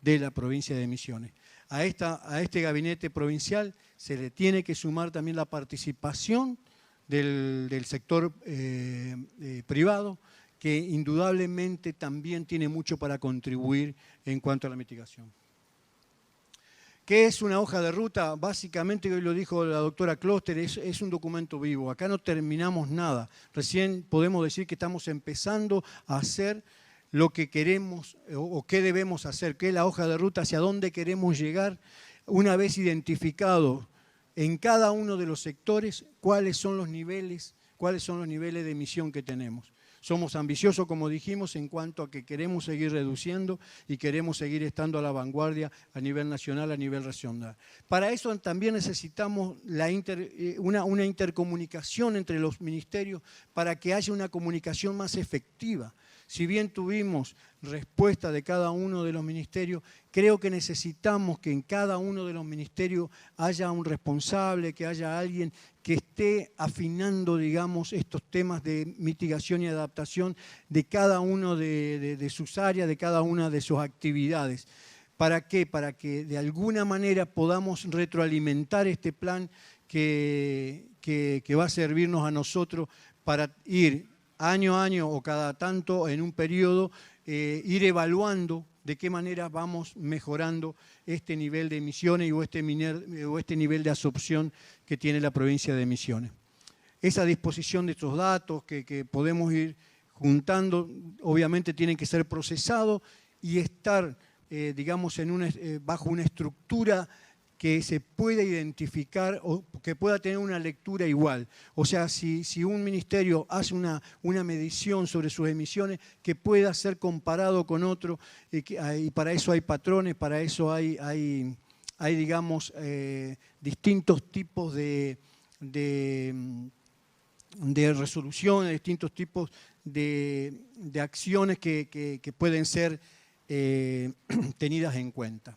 Speaker 6: de la provincia de Misiones. A este gabinete provincial se le tiene que sumar también la participación del sector privado, que indudablemente también tiene mucho para contribuir en cuanto a la mitigación. ¿Qué es una hoja de ruta? Básicamente, hoy lo dijo la doctora Kloster, es un documento vivo. Acá no terminamos nada. Recién podemos decir que estamos empezando a hacer lo que queremos o qué debemos hacer, qué es la hoja de ruta, hacia dónde queremos llegar, una vez identificado en cada uno de los sectores cuáles son los niveles de emisión que tenemos. Somos ambiciosos, como dijimos, en cuanto a que queremos seguir reduciendo y queremos seguir estando a la vanguardia a nivel nacional, a nivel regional. Para eso también necesitamos una intercomunicación entre los ministerios para que haya una comunicación más efectiva. Si bien tuvimos respuesta de cada uno de los ministerios, creo que necesitamos que en cada uno de los ministerios haya un responsable, que haya alguien que esté afinando, digamos, estos temas de mitigación y adaptación de cada uno de sus áreas, de cada una de sus actividades. ¿Para qué? Para que de alguna manera podamos retroalimentar este plan que va a servirnos a nosotros para ir año a año o cada tanto en un periodo, ir evaluando de qué manera vamos mejorando este nivel de emisiones o este nivel de absorción que tiene la provincia de Misiones. Esa disposición de estos datos que podemos ir juntando, obviamente tienen que ser procesados y estar, digamos, bajo una estructura que se pueda identificar o que pueda tener una lectura igual. O sea, si un ministerio hace una medición sobre sus emisiones, que pueda ser comparado con otro, y para eso hay patrones, para eso hay digamos, distintos tipos de resoluciones, distintos tipos de acciones que pueden ser tenidas en cuenta.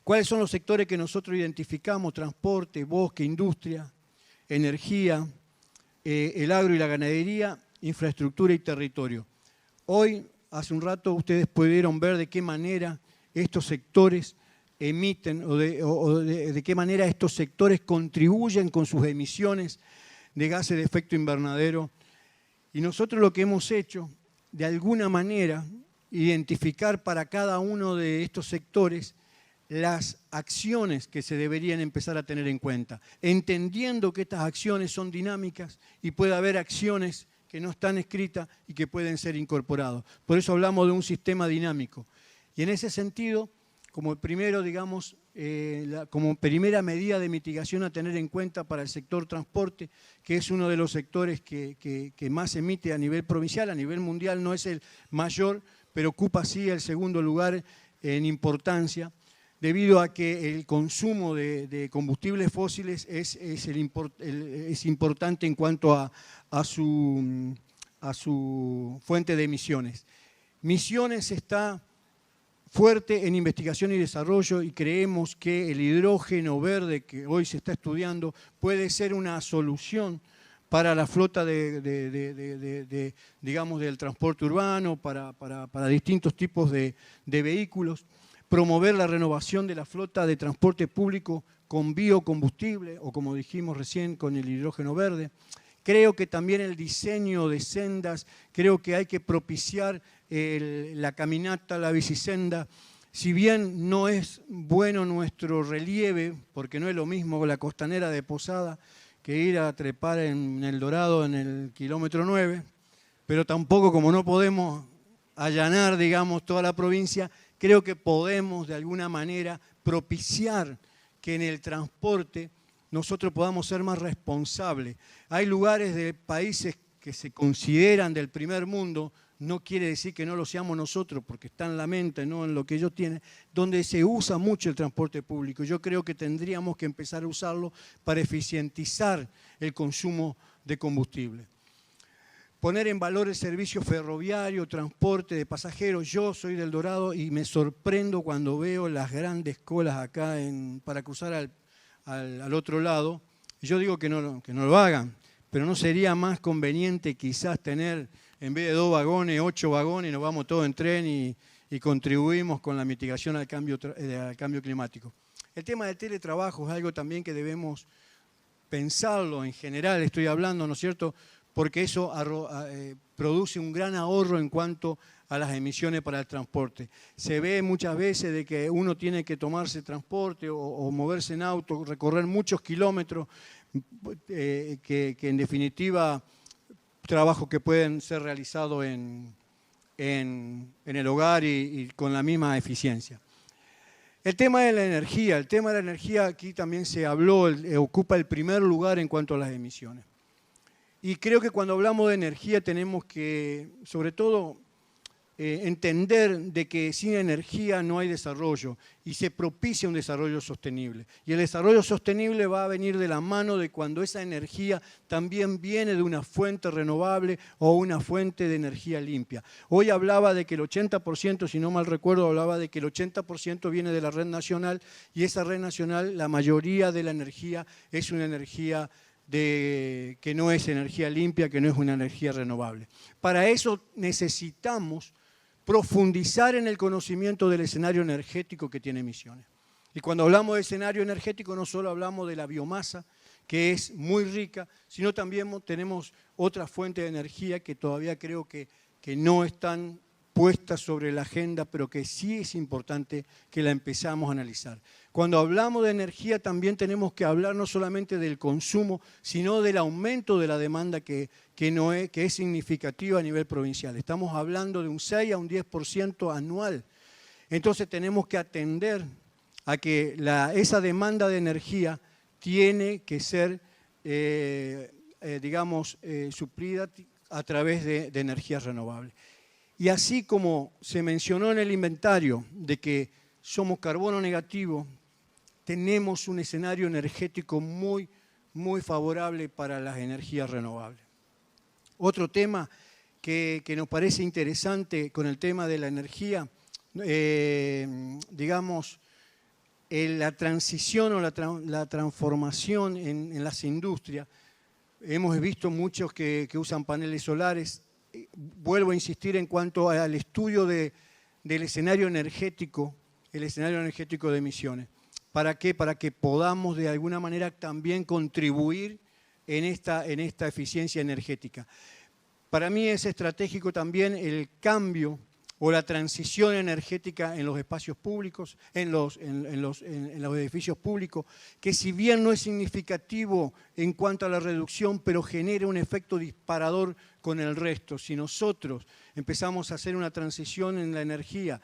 Speaker 6: ¿Cuáles son los sectores que nosotros identificamos? Transporte, bosque, industria, energía, el agro y la ganadería, infraestructura y territorio. Hoy, hace un rato, ustedes pudieron ver de qué manera estos sectores emiten o de qué manera estos sectores contribuyen con sus emisiones de gases de efecto invernadero. Y nosotros lo que hemos hecho, de alguna manera, identificar para cada uno de estos sectores las acciones que se deberían empezar a tener en cuenta, entendiendo que estas acciones son dinámicas y puede haber acciones que no están escritas y que pueden ser incorporadas. Por eso hablamos de un sistema dinámico. Y en ese sentido, como primero, digamos, como primera medida de mitigación a tener en cuenta para el sector transporte, que es uno de los sectores que más emite a nivel provincial, a nivel mundial no es el mayor, pero ocupa sí el segundo lugar en importancia, debido a que el consumo de combustibles fósiles es importante en cuanto a su a su fuente de emisiones. Misiones está fuerte en investigación y desarrollo y creemos que el hidrógeno verde que hoy se está estudiando puede ser una solución para la flota digamos, del transporte urbano, para distintos tipos de vehículos, promover la renovación de la flota de transporte público con biocombustible o, como dijimos recién, con el hidrógeno verde. Creo que también el diseño de sendas, creo que hay que propiciar la caminata, la bicisenda. Si bien no es bueno nuestro relieve, porque no es lo mismo la costanera de Posada que ir a trepar en El Dorado en el kilómetro 9, pero tampoco, como no podemos allanar, digamos, toda la provincia, creo que podemos de alguna manera propiciar que en el transporte nosotros podamos ser más responsables. Hay lugares de países que se consideran del primer mundo, no quiere decir que no lo seamos nosotros, porque está en la mente, no en lo que ellos tienen, donde se usa mucho el transporte público. Yo creo que tendríamos que empezar a usarlo para eficientizar el consumo de combustible. Poner en valor el servicio ferroviario, transporte de pasajeros. Yo soy del Dorado y me sorprendo cuando veo las grandes colas acá para cruzar al otro lado. Yo digo que no lo hagan, pero ¿no sería más conveniente quizás tener, en vez de 2 vagones, 8 vagones, y nos vamos todos en tren y contribuimos con la mitigación al cambio climático? El tema del teletrabajo es algo también que debemos pensarlo en general, estoy hablando, ¿no es cierto?, porque eso produce un gran ahorro en cuanto a las emisiones para el transporte. Se ve muchas veces de que uno tiene que tomarse transporte o moverse en auto, recorrer muchos kilómetros, que en definitiva trabajos que pueden ser realizados en el hogar y con la misma eficiencia. El tema de la energía aquí también se habló, ocupa el primer lugar en cuanto a las emisiones. Y creo que cuando hablamos de energía tenemos que, sobre todo, entender de que sin energía no hay desarrollo y se propicia un desarrollo sostenible. Y el desarrollo sostenible va a venir de la mano de cuando esa energía también viene de una fuente renovable o una fuente de energía limpia. Hoy hablaba de que el 80%, si no mal recuerdo, hablaba de que el 80% viene de la red nacional y esa red nacional, la mayoría de la energía es una energía que no es energía limpia, que no es una energía renovable. Para eso necesitamos profundizar en el conocimiento del escenario energético que tiene Misiones. Y cuando hablamos de escenario energético no solo hablamos de la biomasa, que es muy rica, sino también tenemos otras fuentes de energía que todavía creo que no están puestas sobre la agenda, pero que sí es importante que la empezamos a analizar. Cuando hablamos de energía también tenemos que hablar no solamente del consumo, sino del aumento de la demanda que es significativa a nivel provincial. Estamos hablando de un 6 a un 10% anual. Entonces tenemos que atender a que esa demanda de energía tiene que ser, suplida a través de energías renovables. Y así como se mencionó en el inventario de que somos carbono negativo, tenemos un escenario energético muy, muy favorable para las energías renovables. Otro tema que nos parece interesante con el tema de la energía, la transición o la transformación en las industrias. Hemos visto muchos que usan paneles solares. Vuelvo a insistir en cuanto al estudio del escenario energético, de emisiones. ¿Para qué? Para que podamos de alguna manera también contribuir en esta eficiencia energética. Para mí es estratégico también el cambio o la transición energética en los espacios públicos, en los edificios públicos, que si bien no es significativo en cuanto a la reducción, pero genera un efecto disparador con el resto. Si nosotros empezamos a hacer una transición en la energía,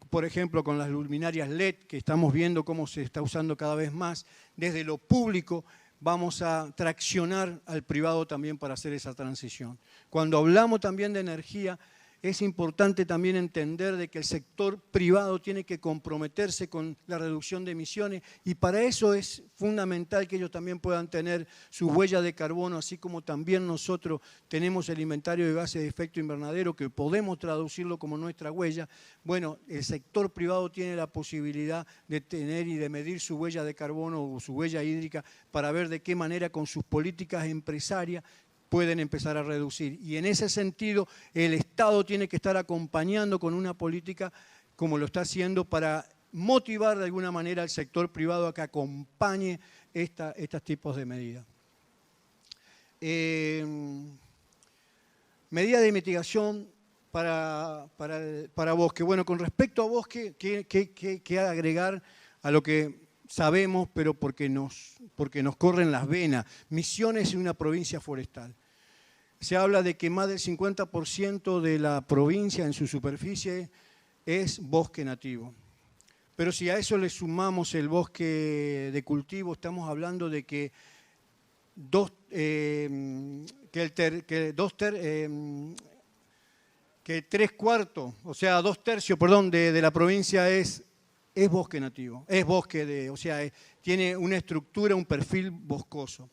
Speaker 6: por ejemplo, con las luminarias LED, que estamos viendo cómo se está usando cada vez más, desde lo público vamos a traccionar al privado también para hacer esa transición. Cuando hablamos también de energía, es importante también entender de que el sector privado tiene que comprometerse con la reducción de emisiones y para eso es fundamental que ellos también puedan tener su huella de carbono, así como también nosotros tenemos el inventario de gases de efecto invernadero que podemos traducirlo como nuestra huella. Bueno, el sector privado tiene la posibilidad de tener y de medir su huella de carbono o su huella hídrica para ver de qué manera con sus políticas empresarias pueden empezar a reducir. Y en ese sentido, el Estado tiene que estar acompañando con una política como lo está haciendo para motivar de alguna manera al sector privado a que acompañe estos tipos de medidas. Medida de mitigación para bosque. Bueno, con respecto a bosque, ¿qué agregar a lo que sabemos, pero porque nos corren las venas? Misiones es una provincia forestal. Se habla de que más del 50% de la provincia en su superficie es bosque nativo. Pero si a eso le sumamos el bosque de cultivo, estamos hablando de que tres cuartos, o sea, 2/3, perdón, de la provincia es bosque nativo, es bosque o sea, tiene una estructura, un perfil boscoso.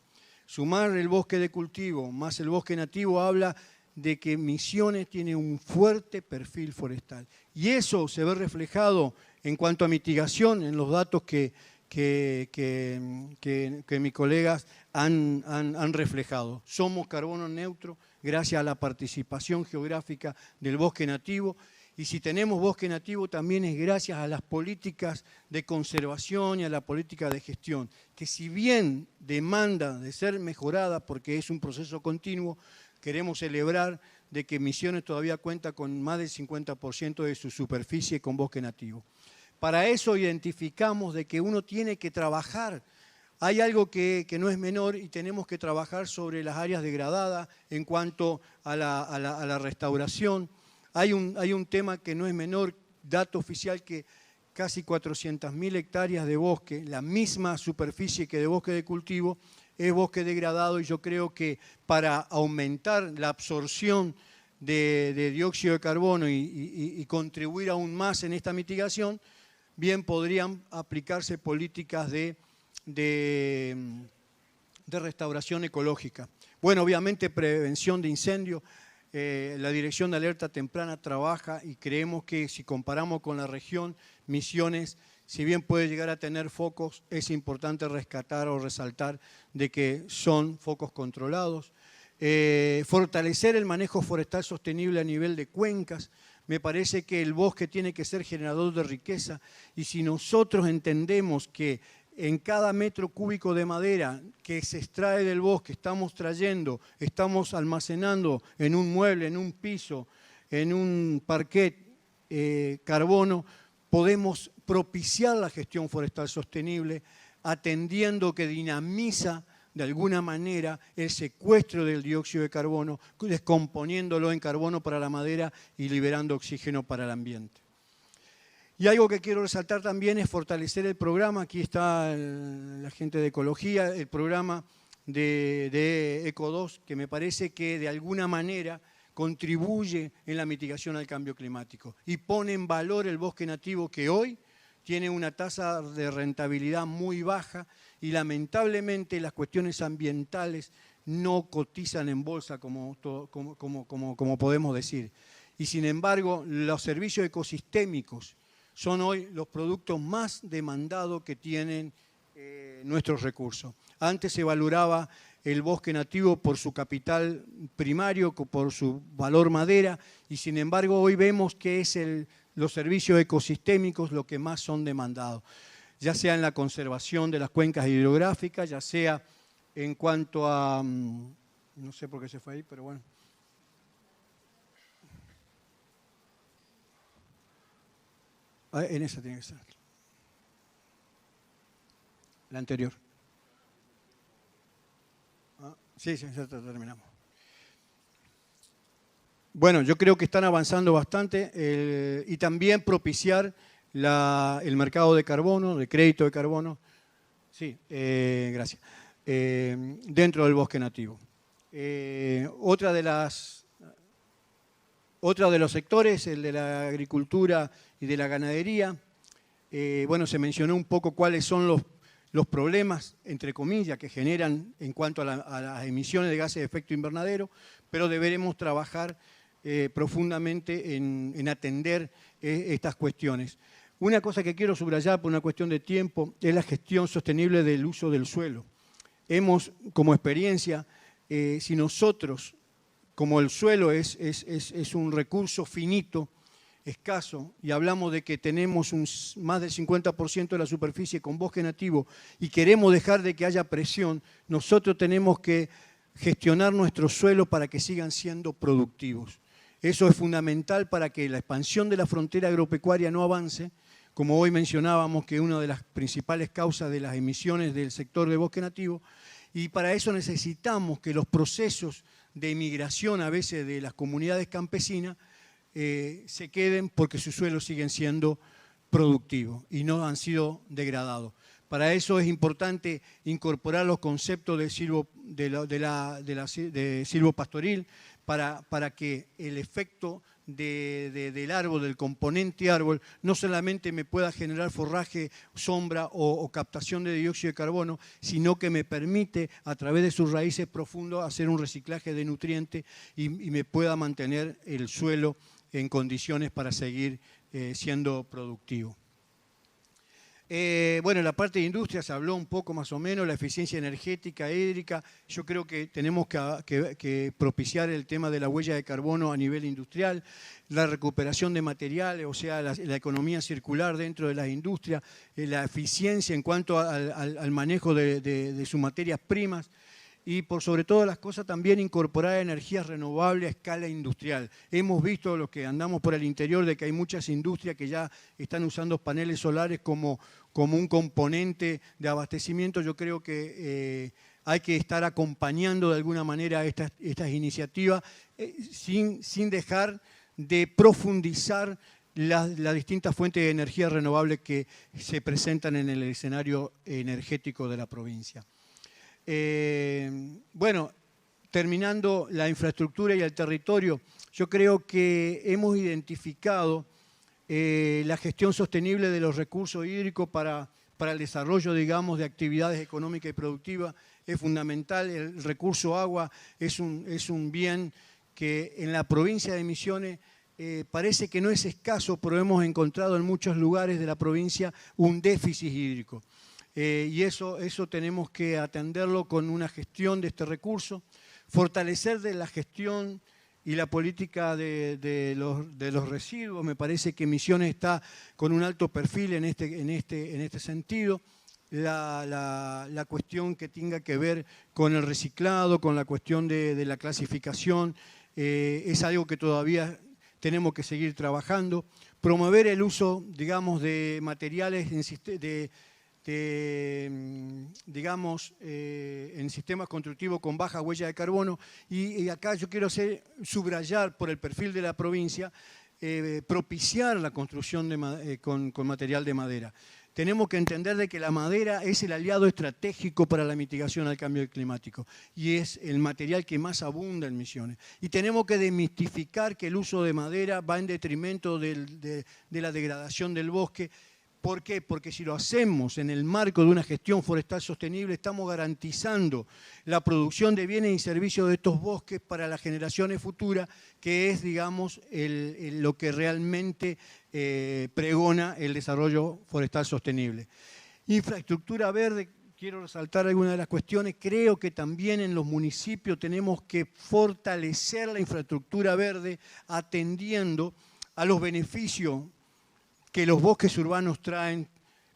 Speaker 6: Sumar el bosque de cultivo más el bosque nativo habla de que Misiones tiene un fuerte perfil forestal. Y eso se ve reflejado en cuanto a mitigación en los datos que mis colegas han reflejado. Somos carbono neutro gracias a la participación geográfica del bosque nativo. Y si tenemos bosque nativo también es gracias a las políticas de conservación y a la política de gestión, que si bien demanda de ser mejorada porque es un proceso continuo, queremos celebrar de que Misiones todavía cuenta con más del 50% de su superficie con bosque nativo. Para eso identificamos de que uno tiene que trabajar. Hay algo que no es menor y tenemos que trabajar sobre las áreas degradadas en cuanto a la restauración. Hay un tema que no es menor, dato oficial, que casi 400.000 hectáreas de bosque, la misma superficie que de bosque de cultivo, es bosque degradado y yo creo que para aumentar la absorción de dióxido de carbono y contribuir aún más en esta mitigación, bien podrían aplicarse políticas de restauración ecológica. Bueno, obviamente prevención de incendios. La Dirección de Alerta Temprana trabaja y creemos que si comparamos con la región, Misiones, si bien puede llegar a tener focos, es importante rescatar o resaltar de que son focos controlados. Fortalecer el manejo forestal sostenible a nivel de cuencas. Me parece que el bosque tiene que ser generador de riqueza y si nosotros entendemos que en cada metro cúbico de madera que se extrae del bosque estamos almacenando en un mueble, en un piso, en un parquet, carbono, podemos propiciar la gestión forestal sostenible, atendiendo que dinamiza de alguna manera el secuestro del dióxido de carbono, descomponiéndolo en carbono para la madera y liberando oxígeno para el ambiente. Y algo que quiero resaltar también es fortalecer el programa, aquí está la gente de ecología, el programa de ECO2, que me parece que de alguna manera contribuye en la mitigación al cambio climático y pone en valor el bosque nativo que hoy tiene una tasa de rentabilidad muy baja y lamentablemente las cuestiones ambientales no cotizan en bolsa como podemos decir. Y sin embargo, los servicios ecosistémicos son hoy los productos más demandados que tienen nuestros recursos. Antes se valoraba el bosque nativo por su capital primario, por su valor madera, y sin embargo hoy vemos que es los servicios ecosistémicos los que más son demandados, ya sea en la conservación de las cuencas hidrográficas, ya sea en cuanto a, no sé por qué se fue ahí, pero bueno. En esa tiene que ser. La anterior. Sí, ya terminamos. Bueno, yo creo que están avanzando bastante y también propiciar el mercado de carbono, de crédito de carbono, sí, gracias, dentro del bosque nativo. Otra de las Otro de los sectores, el de la agricultura y de la ganadería. Bueno, se mencionó un poco cuáles son los problemas, entre comillas, que generan en cuanto a las emisiones de gases de efecto invernadero, pero deberemos trabajar profundamente en atender estas cuestiones. Una cosa que quiero subrayar por una cuestión de tiempo es la gestión sostenible del uso del suelo. Hemos, como experiencia, si nosotros, como el suelo es un recurso finito, escaso, y hablamos de que tenemos más del 50% de la superficie con bosque nativo y queremos dejar de que haya presión, nosotros tenemos que gestionar nuestros suelos para que sigan siendo productivos. Eso es fundamental para que la expansión de la frontera agropecuaria no avance, como hoy mencionábamos que es una de las principales causas de las emisiones del sector de bosque nativo, y para eso necesitamos que los procesos de migración a veces de las comunidades campesinas se queden porque sus suelos siguen siendo productivos y no han sido degradados. Para eso es importante incorporar los conceptos de silvopastoril para que el efecto del árbol, del componente árbol, no solamente me pueda generar forraje, sombra o captación de dióxido de carbono, sino que me permite a través de sus raíces profundas hacer un reciclaje de nutrientes y me pueda mantener el suelo en condiciones para seguir siendo productivo. Bueno, en la parte de industria se habló un poco más o menos, la eficiencia energética, hídrica. Yo creo que tenemos que propiciar el tema de la huella de carbono a nivel industrial, la recuperación de materiales, o sea, la economía circular dentro de las industrias, la eficiencia en cuanto al manejo de sus materias primas. Y por sobre todas las cosas también incorporar energías renovables a escala industrial. Hemos visto, los que andamos por el interior, de que hay muchas industrias que ya están usando paneles solares como un componente de abastecimiento. Yo creo que hay que estar acompañando de alguna manera estas iniciativas sin dejar de profundizar las distintas fuentes de energía renovable que se presentan en el escenario energético de la provincia. Bueno, terminando la infraestructura y el territorio, yo creo que hemos identificado la gestión sostenible de los recursos hídricos para el desarrollo, digamos, de actividades económicas y productivas. Es fundamental. El recurso agua es un bien que en la provincia de Misiones parece que no es escaso, pero hemos encontrado en muchos lugares de la provincia un déficit hídrico. Y eso tenemos que atenderlo con una gestión de este recurso, fortalecer de la gestión y la política de los residuos. Me parece que Misiones está con un alto perfil en este sentido. La cuestión que tenga que ver con el reciclado, con la cuestión de la clasificación, es algo que todavía tenemos que seguir trabajando. Promover el uso, digamos, de materiales en sistemas constructivos con baja huella de carbono, y acá yo quiero subrayar por el perfil de la provincia, propiciar la construcción con material de madera. Tenemos que entender de que la madera es el aliado estratégico para la mitigación al cambio climático y es el material que más abunda en Misiones. Y tenemos que desmistificar que el uso de madera va en detrimento de la degradación del bosque. ¿Por qué? Porque si lo hacemos en el marco de una gestión forestal sostenible, estamos garantizando la producción de bienes y servicios de estos bosques para las generaciones futuras, que es, digamos, lo que realmente pregona el desarrollo forestal sostenible. Infraestructura verde, quiero resaltar algunas de las cuestiones. Creo que también en los municipios tenemos que fortalecer la infraestructura verde atendiendo a los beneficios que los bosques urbanos traen,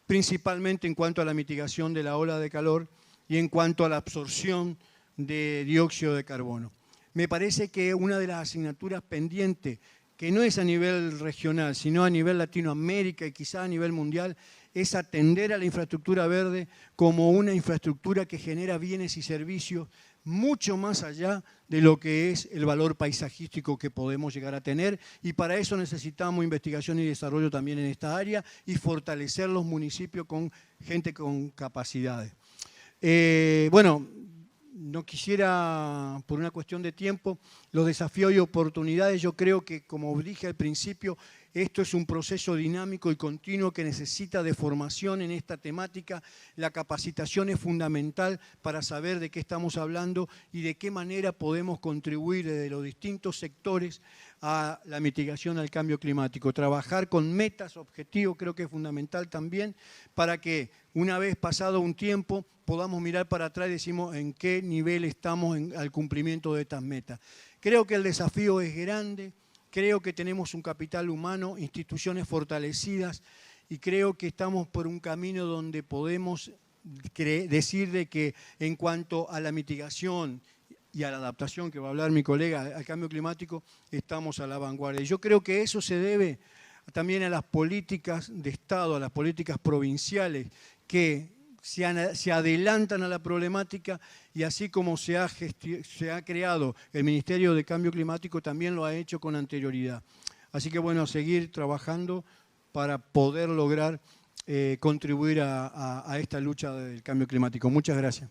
Speaker 6: principalmente en cuanto a la mitigación de la ola de calor y en cuanto a la absorción de dióxido de carbono. Me parece que una de las asignaturas pendientes, que no es a nivel regional, sino a nivel Latinoamérica y quizá a nivel mundial, es atender a la infraestructura verde como una infraestructura que genera bienes y servicios mucho más allá de lo que es el valor paisajístico que podemos llegar a tener, y para eso necesitamos investigación y desarrollo también en esta área y fortalecer los municipios con gente con capacidades. Bueno, no quisiera, por una cuestión de tiempo, los desafíos y oportunidades. Yo creo que, como dije al principio, esto es un proceso dinámico y continuo que necesita de formación en esta temática. La capacitación es fundamental para saber de qué estamos hablando y de qué manera podemos contribuir desde los distintos sectores a la mitigación al cambio climático. Trabajar con metas, objetivos, creo que es fundamental también para que una vez pasado un tiempo podamos mirar para atrás y decimos en qué nivel estamos al cumplimiento de estas metas. Creo que el desafío es grande, creo que tenemos un capital humano, instituciones fortalecidas y creo que estamos por un camino donde podemos decir de que en cuanto a la mitigación y a la adaptación, que va a hablar mi colega, al cambio climático, estamos a la vanguardia. Y yo creo que eso se debe también a las políticas de Estado, a las políticas provinciales, que se adelantan a la problemática y así como se ha creado el Ministerio de Cambio Climático, también lo ha hecho con anterioridad. Así que bueno, seguir trabajando para poder lograr contribuir a esta lucha del cambio climático. Muchas gracias.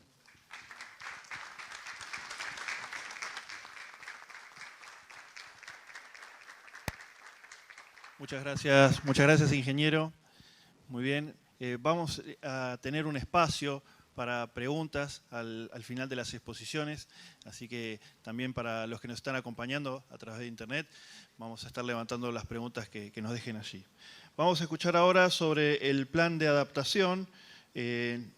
Speaker 1: Muchas gracias, ingeniero. Muy bien. Vamos a tener un espacio para preguntas al final de las exposiciones, así que también para los que nos están acompañando a través de internet, vamos a estar levantando las preguntas que nos dejen allí. Vamos a escuchar ahora sobre el plan de adaptación.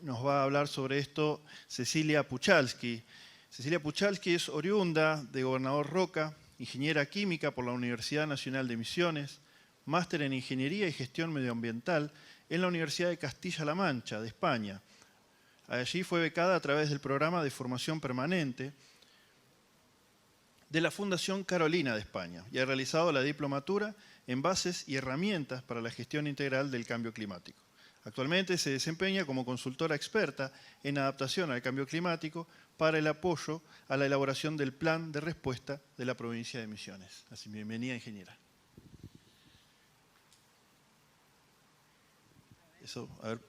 Speaker 1: Nos va a hablar sobre esto Cecilia Puchalski. Cecilia Puchalski es oriunda de Gobernador Roca, ingeniera química por la Universidad Nacional de Misiones, máster en Ingeniería y Gestión Medioambiental en la Universidad de Castilla-La Mancha, de España. Allí fue becada a través del programa de formación permanente de la Fundación Carolina de España y ha realizado la diplomatura en bases y herramientas para la gestión integral del cambio climático. Actualmente se desempeña como consultora experta en adaptación al cambio climático para el apoyo a la elaboración del plan de respuesta de la provincia de Misiones. Así, bienvenida, ingeniera. Eso, a ver.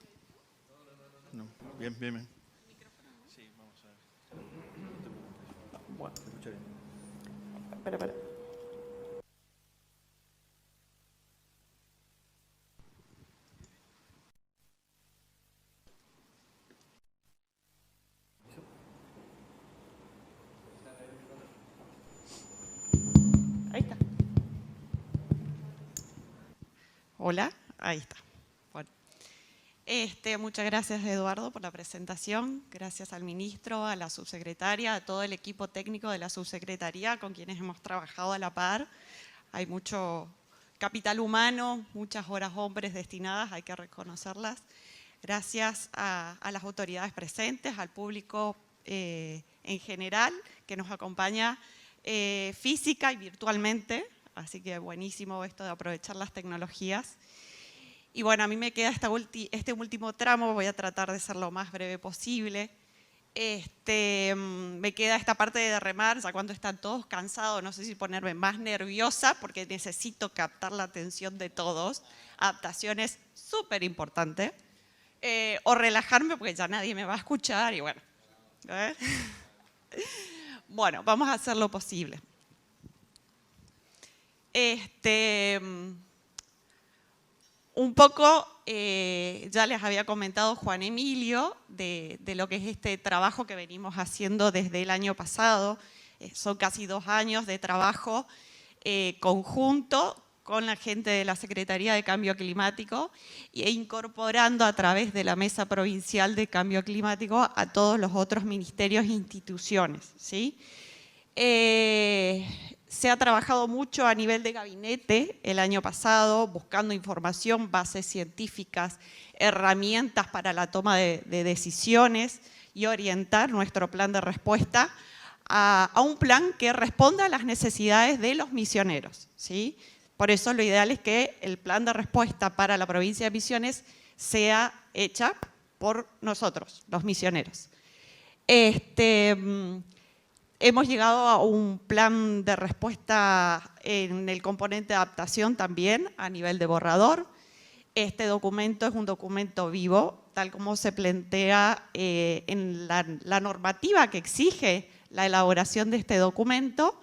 Speaker 1: No, bien. Sí, vamos a ver. Bueno, te escucho bien.
Speaker 7: Espera. Ahí está. Hola, ahí está. Bueno. Muchas gracias, Eduardo, por la presentación. Gracias al ministro, a la subsecretaria, a todo el equipo técnico de la subsecretaría con quienes hemos trabajado a la par. Hay mucho capital humano, muchas horas hombres destinadas, hay que reconocerlas. Gracias a las autoridades presentes, al público en general que nos acompaña física y virtualmente. Así que buenísimo esto de aprovechar las tecnologías. Y bueno, a mí me queda este último tramo, voy a tratar de ser lo más breve posible. Me queda esta parte de remar, ya cuando están todos cansados, no sé si ponerme más nerviosa porque necesito captar la atención de todos. Adaptación es súper importante. O relajarme porque ya nadie me va a escuchar y bueno. Bueno, vamos a hacer lo posible. Un poco, ya les había comentado Juan Emilio de lo que es este trabajo que venimos haciendo desde el año pasado. Son casi 2 años de trabajo conjunto con la gente de la Secretaría de Cambio Climático e incorporando a través de la Mesa Provincial de Cambio Climático a todos los otros ministerios e instituciones, ¿sí? Se ha trabajado mucho a nivel de gabinete el año pasado, buscando información, bases científicas, herramientas para la toma de decisiones y orientar nuestro plan de respuesta a un plan que responda a las necesidades de los misioneros, ¿sí? Por eso lo ideal es que el plan de respuesta para la provincia de Misiones sea hecha por nosotros, los misioneros. Hemos llegado a un plan de respuesta en el componente de adaptación también a nivel de borrador. Este documento es un documento vivo, tal como se plantea en la normativa que exige la elaboración de este documento.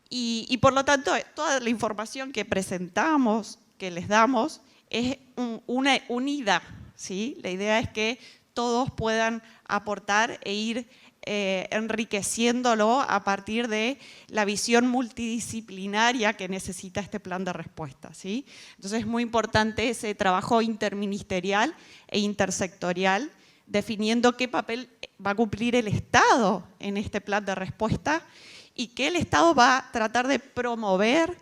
Speaker 7: Y por lo tanto, toda la información que presentamos, que les damos, es una unida, ¿sí? La idea es que todos puedan aportar e ir enriqueciéndolo a partir de la visión multidisciplinaria que necesita este plan de respuesta, ¿sí? Entonces es muy importante ese trabajo interministerial e intersectorial, definiendo qué papel va a cumplir el Estado en este plan de respuesta y qué el Estado va a tratar de promover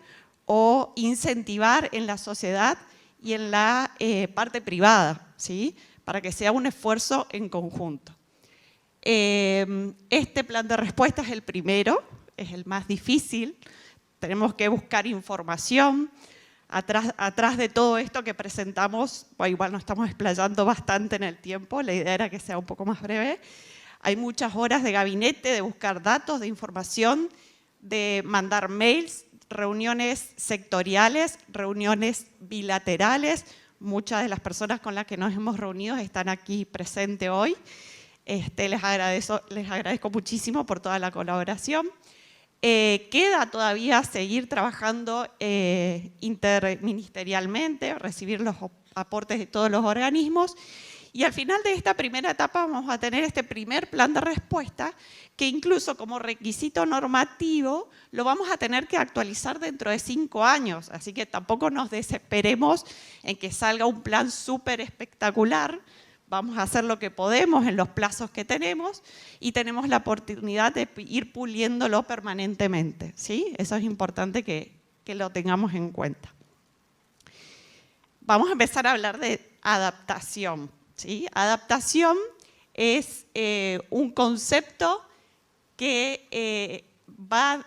Speaker 7: o incentivar en la sociedad y en la parte privada, ¿sí? Para que sea un esfuerzo en conjunto. Este plan de respuesta es el primero, es el más difícil. Tenemos que buscar información. Atrás de todo esto que presentamos, bueno, igual nos estamos explayando bastante en el tiempo, la idea era que sea un poco más breve. Hay muchas horas de gabinete, de buscar datos, de información, de mandar mails, reuniones sectoriales, reuniones bilaterales. Muchas de las personas con las que nos hemos reunido están aquí presentes hoy. Les agradezco muchísimo por toda la colaboración. Queda todavía seguir trabajando interministerialmente, recibir los aportes de todos los organismos, y al final de esta primera etapa vamos a tener este primer plan de respuesta que incluso como requisito normativo lo vamos a tener que actualizar dentro de 5 años, así que tampoco nos desesperemos en que salga un plan súper espectacular. Vamos a hacer lo que podemos en los plazos que tenemos y tenemos la oportunidad de ir puliéndolo permanentemente, ¿sí? Eso es importante que lo tengamos en cuenta. Vamos a empezar a hablar de adaptación, ¿sí? Adaptación es un concepto que va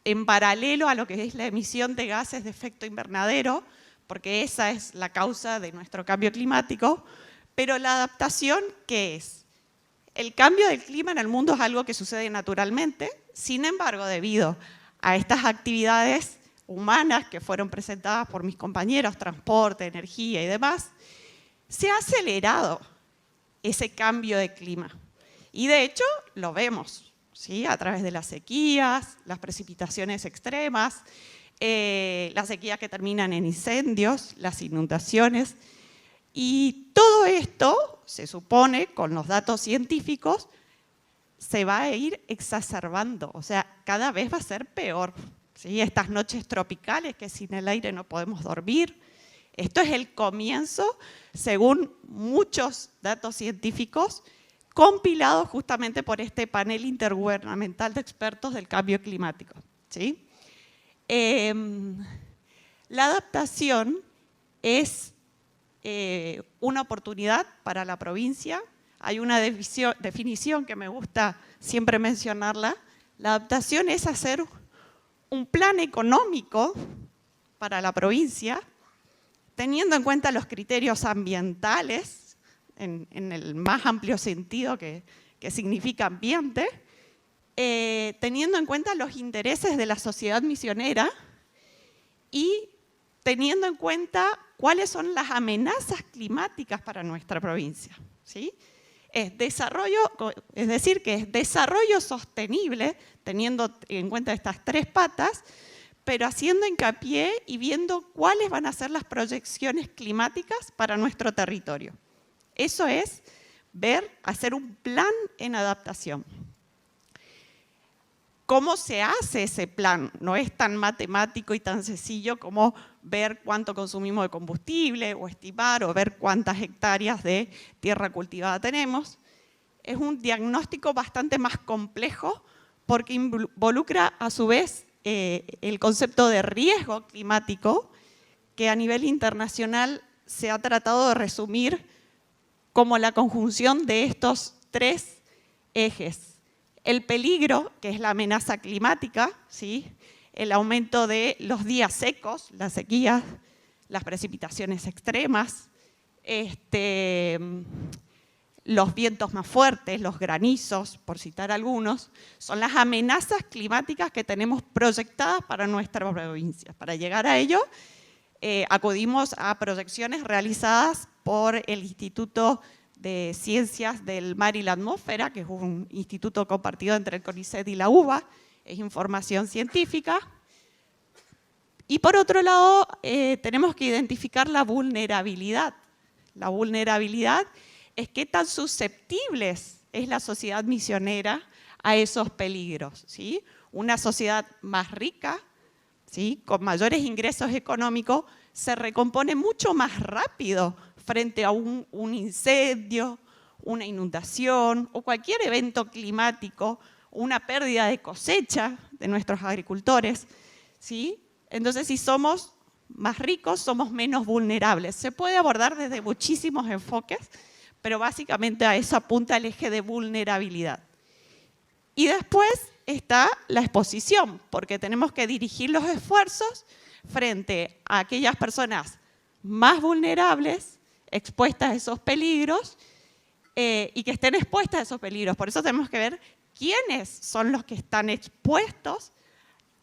Speaker 7: en paralelo a lo que es la emisión de gases de efecto invernadero, porque esa es la causa de nuestro cambio climático. Pero la adaptación, ¿qué es? El cambio del clima en el mundo es algo que sucede naturalmente, sin embargo, debido a estas actividades humanas que fueron presentadas por mis compañeros, transporte, energía y demás, se ha acelerado ese cambio de clima. Y de hecho, lo vemos, ¿sí? A través de las sequías, las precipitaciones extremas, las sequías que terminan en incendios, las inundaciones. Y todo esto, se supone, con los datos científicos, se va a ir exacerbando, o sea, cada vez va a ser peor, ¿sí? Estas noches tropicales que sin el aire no podemos dormir, esto es el comienzo, según muchos datos científicos, compilados justamente por este panel intergubernamental de expertos del cambio climático, ¿sí? La adaptación es una oportunidad para la provincia. Hay una definición que me gusta siempre mencionarla. La adaptación es hacer un plan económico para la provincia, teniendo en cuenta los criterios ambientales, en el más amplio sentido que significa ambiente, teniendo en cuenta los intereses de la sociedad misionera y teniendo en cuenta cuáles son las amenazas climáticas para nuestra provincia, ¿sí? Es decir, que es desarrollo sostenible, teniendo en cuenta estas 3 patas, pero haciendo hincapié y viendo cuáles van a ser las proyecciones climáticas para nuestro territorio. Eso es hacer un plan en adaptación. ¿Cómo se hace ese plan? No es tan matemático y tan sencillo como ver cuánto consumimos de combustible o estimar o ver cuántas hectáreas de tierra cultivada tenemos. Es un diagnóstico bastante más complejo porque involucra a su vez el concepto de riesgo climático que a nivel internacional se ha tratado de resumir como la conjunción de estos 3 ejes. El peligro, que es la amenaza climática, ¿sí? El aumento de los días secos, las sequías, las precipitaciones extremas, los vientos más fuertes, los granizos, por citar algunos, son las amenazas climáticas que tenemos proyectadas para nuestra provincia. Para llegar a ello, acudimos a proyecciones realizadas por el Instituto de Ciencias del Mar y la Atmósfera, que es un instituto compartido entre el CONICET y la UBA, es información científica. Y por otro lado, tenemos que identificar la vulnerabilidad. La vulnerabilidad es qué tan susceptibles es la sociedad misionera a esos peligros, ¿sí? Una sociedad más rica, ¿sí?, con mayores ingresos económicos, se recompone mucho más rápido frente a un incendio, una inundación o cualquier evento climático, una pérdida de cosecha de nuestros agricultores, ¿sí? Entonces, si somos más ricos, somos menos vulnerables. Se puede abordar desde muchísimos enfoques, pero básicamente a eso apunta el eje de vulnerabilidad. Y después está la exposición, porque tenemos que dirigir los esfuerzos frente a aquellas personas más vulnerables, expuestas a esos peligros, y que estén expuestas a esos peligros. Por eso tenemos que ver quiénes son los que están expuestos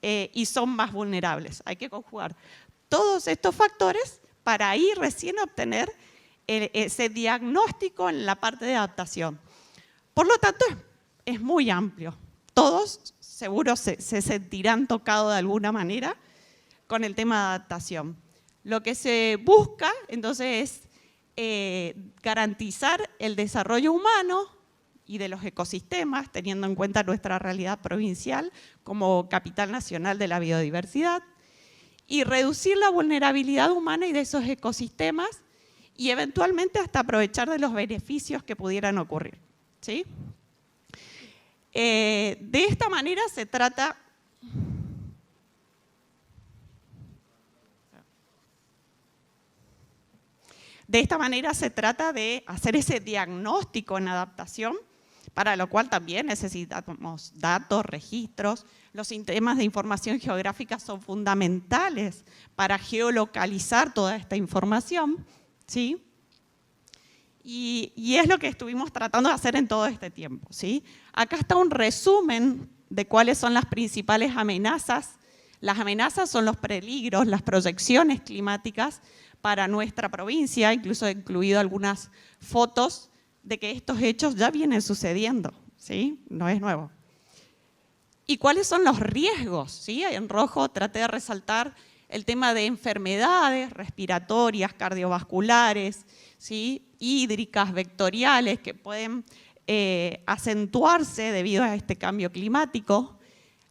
Speaker 7: y son más vulnerables. Hay que conjugar todos estos factores para ahí recién obtener ese diagnóstico en la parte de adaptación. Por lo tanto, es muy amplio. Todos seguro se sentirán tocados de alguna manera con el tema de adaptación. Lo que se busca, entonces, es garantizar el desarrollo humano y de los ecosistemas, teniendo en cuenta nuestra realidad provincial como capital nacional de la biodiversidad, y reducir la vulnerabilidad humana y de esos ecosistemas, y eventualmente hasta aprovechar de los beneficios que pudieran ocurrir, ¿sí? De esta manera se trata de hacer ese diagnóstico en adaptación, para lo cual también necesitamos datos, registros. Los sistemas de información geográfica son fundamentales para geolocalizar toda esta información, ¿sí? Y es lo que estuvimos tratando de hacer en todo este tiempo, ¿sí? Acá está un resumen de cuáles son las principales amenazas. Las amenazas son los peligros, las proyecciones climáticas para nuestra provincia, incluso he incluido algunas fotos de que estos hechos ya vienen sucediendo, ¿sí? No es nuevo. ¿Y cuáles son los riesgos? ¿Sí? En rojo traté de resaltar el tema de enfermedades respiratorias, cardiovasculares, ¿sí?, hídricas, vectoriales, que pueden acentuarse debido a este cambio climático,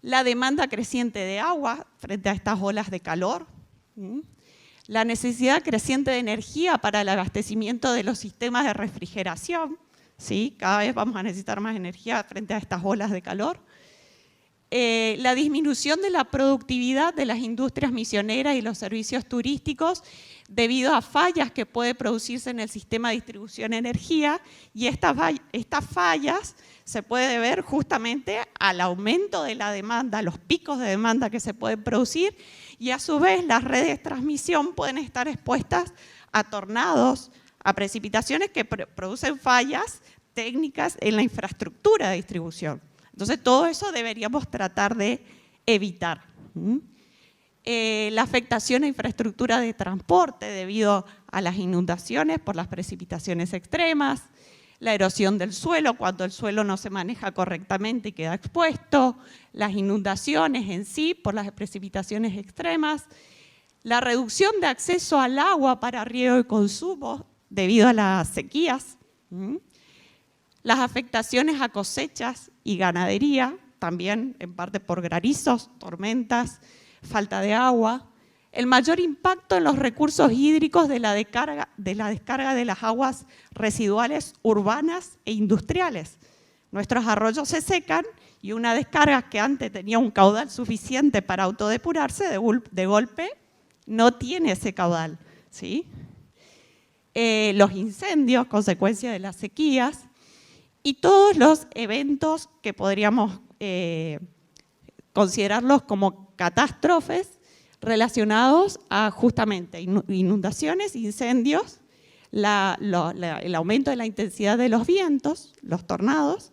Speaker 7: la demanda creciente de agua frente a estas olas de calor, la necesidad creciente de energía para el abastecimiento de los sistemas de refrigeración, ¿sí? Cada vez vamos a necesitar más energía frente a estas olas de calor, la disminución de la productividad de las industrias misioneras y los servicios turísticos debido a fallas que puede producirse en el sistema de distribución de energía, y estas fallas se puede ver justamente al aumento de la demanda, los picos de demanda que se pueden producir, y a su vez las redes de transmisión pueden estar expuestas a tornados, a precipitaciones que producen fallas técnicas en la infraestructura de distribución. Entonces, todo eso deberíamos tratar de evitar. La afectación a infraestructura de transporte debido a las inundaciones por las precipitaciones extremas, la erosión del suelo cuando el suelo no se maneja correctamente y queda expuesto, las inundaciones en sí por las precipitaciones extremas, la reducción de acceso al agua para riego y consumo debido a las sequías, las afectaciones a cosechas y ganadería, también en parte por granizos, tormentas, falta de agua, el mayor impacto en los recursos hídricos de la descarga de las aguas residuales urbanas e industriales. Nuestros arroyos se secan y una descarga que antes tenía un caudal suficiente para autodepurarse, de golpe no tiene ese caudal, ¿sí? Los incendios, consecuencia de las sequías, y todos los eventos que podríamos considerarlos como catástrofes relacionados a justamente inundaciones, incendios, el aumento de la intensidad de los vientos, los tornados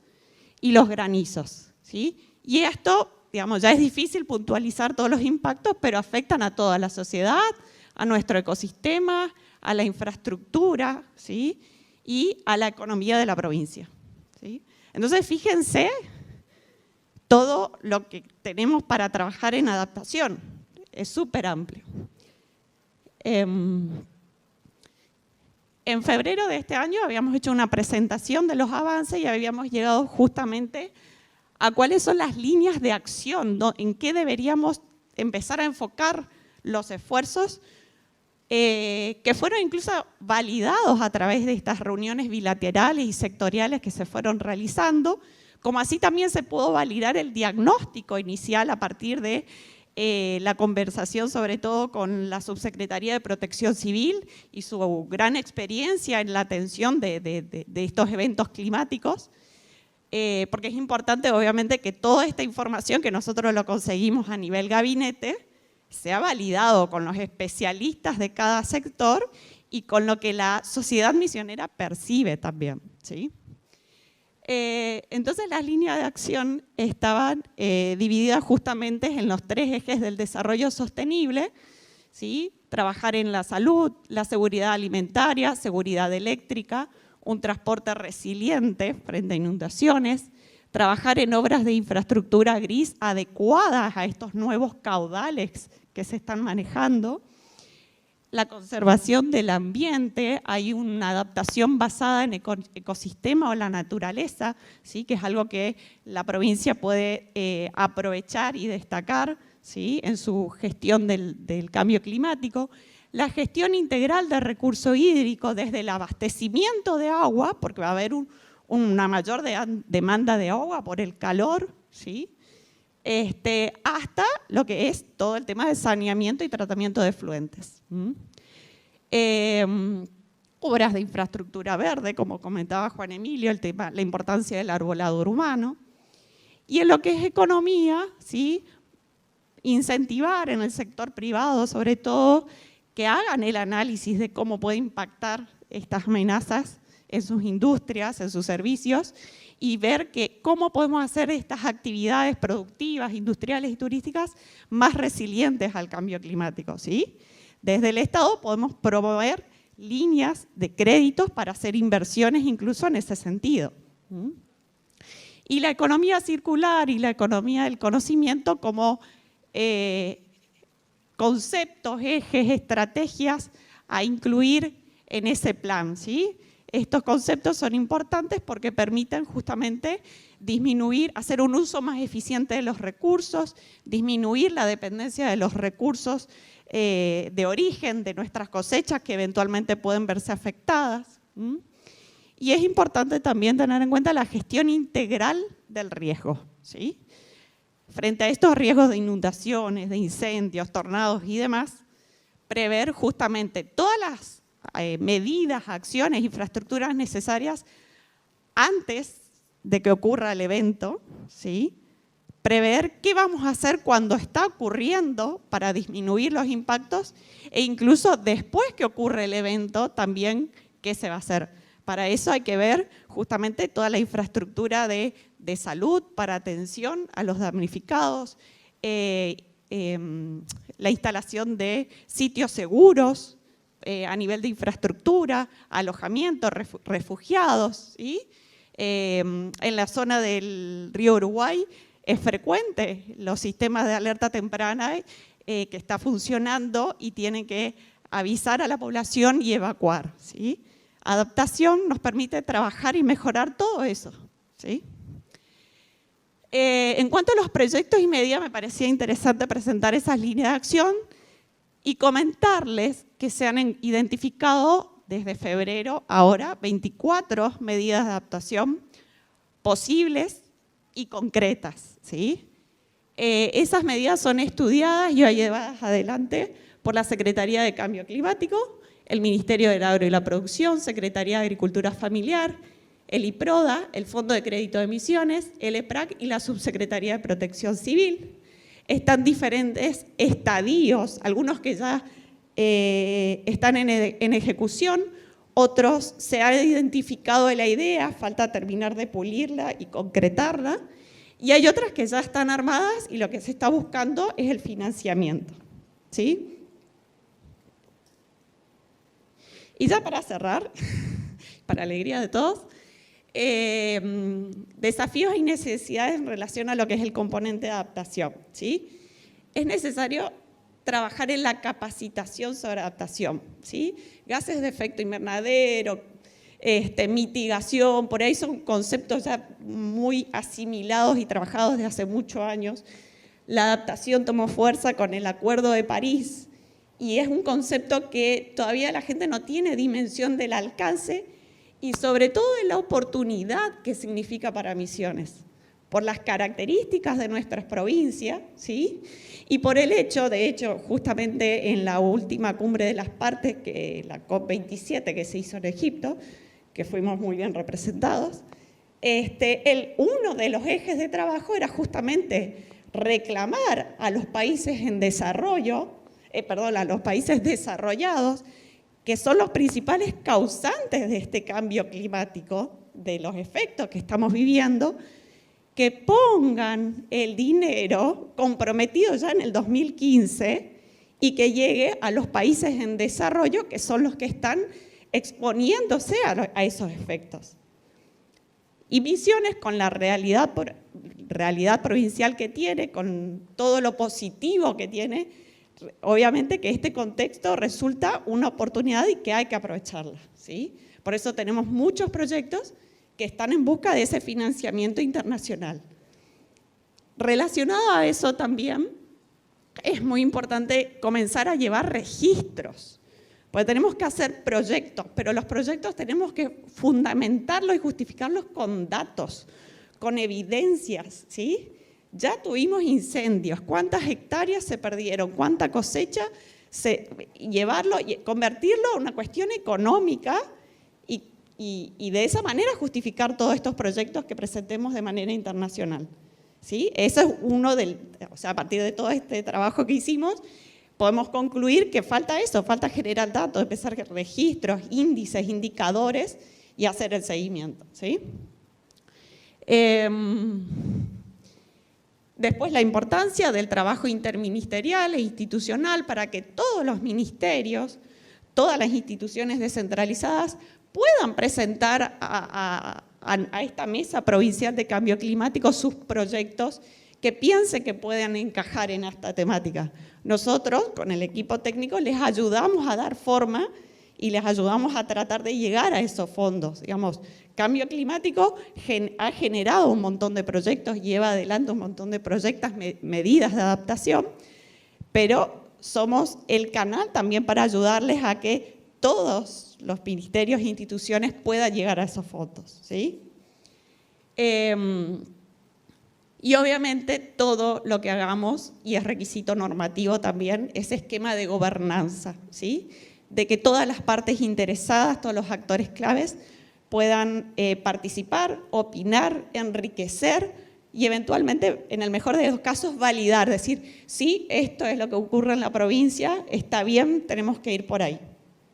Speaker 7: y los granizos, ¿sí? Y esto, digamos, ya es difícil puntualizar todos los impactos, pero afectan a toda la sociedad, a nuestro ecosistema, a la infraestructura, ¿sí? Y a la economía de la provincia, ¿sí? Entonces, fíjense todo lo que tenemos para trabajar en adaptación. Es súper amplio. En febrero de este año habíamos hecho una presentación de los avances y habíamos llegado justamente a cuáles son las líneas de acción, en qué deberíamos empezar a enfocar los esfuerzos que fueron incluso validados a través de estas reuniones bilaterales y sectoriales que se fueron realizando, como así también se pudo validar el diagnóstico inicial a partir de la conversación sobre todo con la Subsecretaría de Protección Civil y su gran experiencia en la atención de estos eventos climáticos, porque es importante obviamente que toda esta información que nosotros lo conseguimos a nivel gabinete sea validado con los especialistas de cada sector y con lo que la sociedad misionera percibe también, ¿sí? Entonces las líneas de acción estaban divididas justamente en los 3 ejes del desarrollo sostenible, ¿sí? Trabajar en la salud, la seguridad alimentaria, seguridad eléctrica, un transporte resiliente frente a inundaciones, trabajar en obras de infraestructura gris adecuadas a estos nuevos caudales que se están manejando, la conservación del ambiente, hay una adaptación basada en ecosistema o la naturaleza, ¿sí? Que es algo que la provincia puede aprovechar y destacar, ¿sí? En su gestión del cambio climático. La gestión integral del recurso hídrico desde el abastecimiento de agua, porque va a haber una mayor demanda de agua por el calor, ¿sí? Hasta lo que es todo el tema de saneamiento y tratamiento de efluentes. Obras de infraestructura verde, como comentaba Juan Emilio, el tema, la importancia del arbolado urbano. Y en lo que es economía, ¿sí? Incentivar en el sector privado, sobre todo, que hagan el análisis de cómo puede impactar estas amenazas en sus industrias, en sus servicios, y ver cómo podemos hacer estas actividades productivas, industriales y turísticas más resilientes al cambio climático, ¿sí? Desde el Estado podemos promover líneas de créditos para hacer inversiones incluso en ese sentido. Y la economía circular y la economía del conocimiento como conceptos, ejes, estrategias a incluir en ese plan, ¿sí? Estos conceptos son importantes porque permiten justamente disminuir, hacer un uso más eficiente de los recursos, disminuir la dependencia de los recursos de origen de nuestras cosechas que eventualmente pueden verse afectadas. Y es importante también tener en cuenta la gestión integral del riesgo, ¿sí? Frente a estos riesgos de inundaciones, de incendios, tornados y demás, prever justamente todas las medidas, acciones, infraestructuras necesarias antes de que ocurra el evento, ¿sí? Prever qué vamos a hacer cuando está ocurriendo para disminuir los impactos e incluso después que ocurre el evento también qué se va a hacer. Para eso hay que ver justamente toda la infraestructura de salud para atención a los damnificados, la instalación de sitios seguros a nivel de infraestructura, alojamiento, refugiados, ¿sí? En la zona del río Uruguay es frecuente los sistemas de alerta temprana que está funcionando y tienen que avisar a la población y evacuar, ¿sí? Adaptación nos permite trabajar y mejorar todo eso, ¿sí? En cuanto a los proyectos y medidas, me parecía interesante presentar esas líneas de acción y comentarles que se han identificado desde febrero ahora 24 medidas de adaptación posibles y concretas, ¿sí? Esas medidas son estudiadas y llevadas adelante por la Secretaría de Cambio Climático, el Ministerio del Agro y la Producción, Secretaría de Agricultura Familiar, el IPRODA, el Fondo de Crédito de Emisiones, el EPRAC y la Subsecretaría de Protección Civil. Están diferentes estadios, algunos que ya están en ejecución, otros se ha identificado la idea, falta terminar de pulirla y concretarla, y hay otras que ya están armadas y lo que se está buscando es el financiamiento, ¿sí? Y ya para cerrar, para alegría de todos, desafíos y necesidades en relación a lo que es el componente de adaptación, ¿sí? Es necesario trabajar en la capacitación sobre adaptación, ¿sí? Gases de efecto invernadero, mitigación, por ahí son conceptos ya muy asimilados y trabajados desde hace muchos años. La adaptación tomó fuerza con el Acuerdo de París y es un concepto que todavía la gente no tiene dimensión del alcance y sobre todo de la oportunidad que significa para Misiones, por las características de nuestras provincias, ¿sí? Y por el hecho, de hecho, justamente en la última cumbre de las partes, la COP27 que se hizo en Egipto, que fuimos muy bien representados, uno de los ejes de trabajo era justamente reclamar a los países en desarrollo, a los países desarrollados, que son los principales causantes de este cambio climático, de los efectos que estamos viviendo, que pongan el dinero comprometido ya en el 2015 y que llegue a los países en desarrollo, que son los que están exponiéndose a esos efectos. Y Misiones, con la realidad provincial que tiene, con todo lo positivo que tiene, obviamente que este contexto resulta una oportunidad y que hay que aprovecharla, ¿sí? Por eso tenemos muchos proyectos que están en busca de ese financiamiento internacional. Relacionado a eso también, es muy importante comenzar a llevar registros, porque tenemos que hacer proyectos, pero los proyectos tenemos que fundamentarlos y justificarlos con datos, con evidencias, ¿sí? Ya tuvimos incendios, ¿cuántas hectáreas se perdieron? ¿Cuánta cosecha? Llevarlo y convertirlo en una cuestión económica y de esa manera justificar todos estos proyectos que presentemos de manera internacional, ¿sí? Eso es a partir de todo este trabajo que hicimos, podemos concluir que falta eso, falta generar datos, empezar registros, índices, indicadores y hacer el seguimiento, ¿sí? Después, la importancia del trabajo interministerial e institucional para que todos los ministerios, todas las instituciones descentralizadas puedan presentar a esta mesa provincial de cambio climático sus proyectos que piensen que puedan encajar en esta temática. Nosotros, con el equipo técnico, les ayudamos a dar forma y les ayudamos a tratar de llegar a esos fondos. Digamos, cambio climático ha generado un montón de proyectos, lleva adelante un montón de proyectos, medidas de adaptación, pero somos el canal también para ayudarles a que todos los ministerios e instituciones puedan llegar a esos fondos, ¿sí? Y obviamente todo lo que hagamos, y es requisito normativo también, ese esquema de gobernanza, ¿sí? De que todas las partes interesadas, todos los actores claves puedan participar, opinar, enriquecer y eventualmente, en el mejor de los casos, validar, decir, sí, esto es lo que ocurre en la provincia, está bien, tenemos que ir por ahí,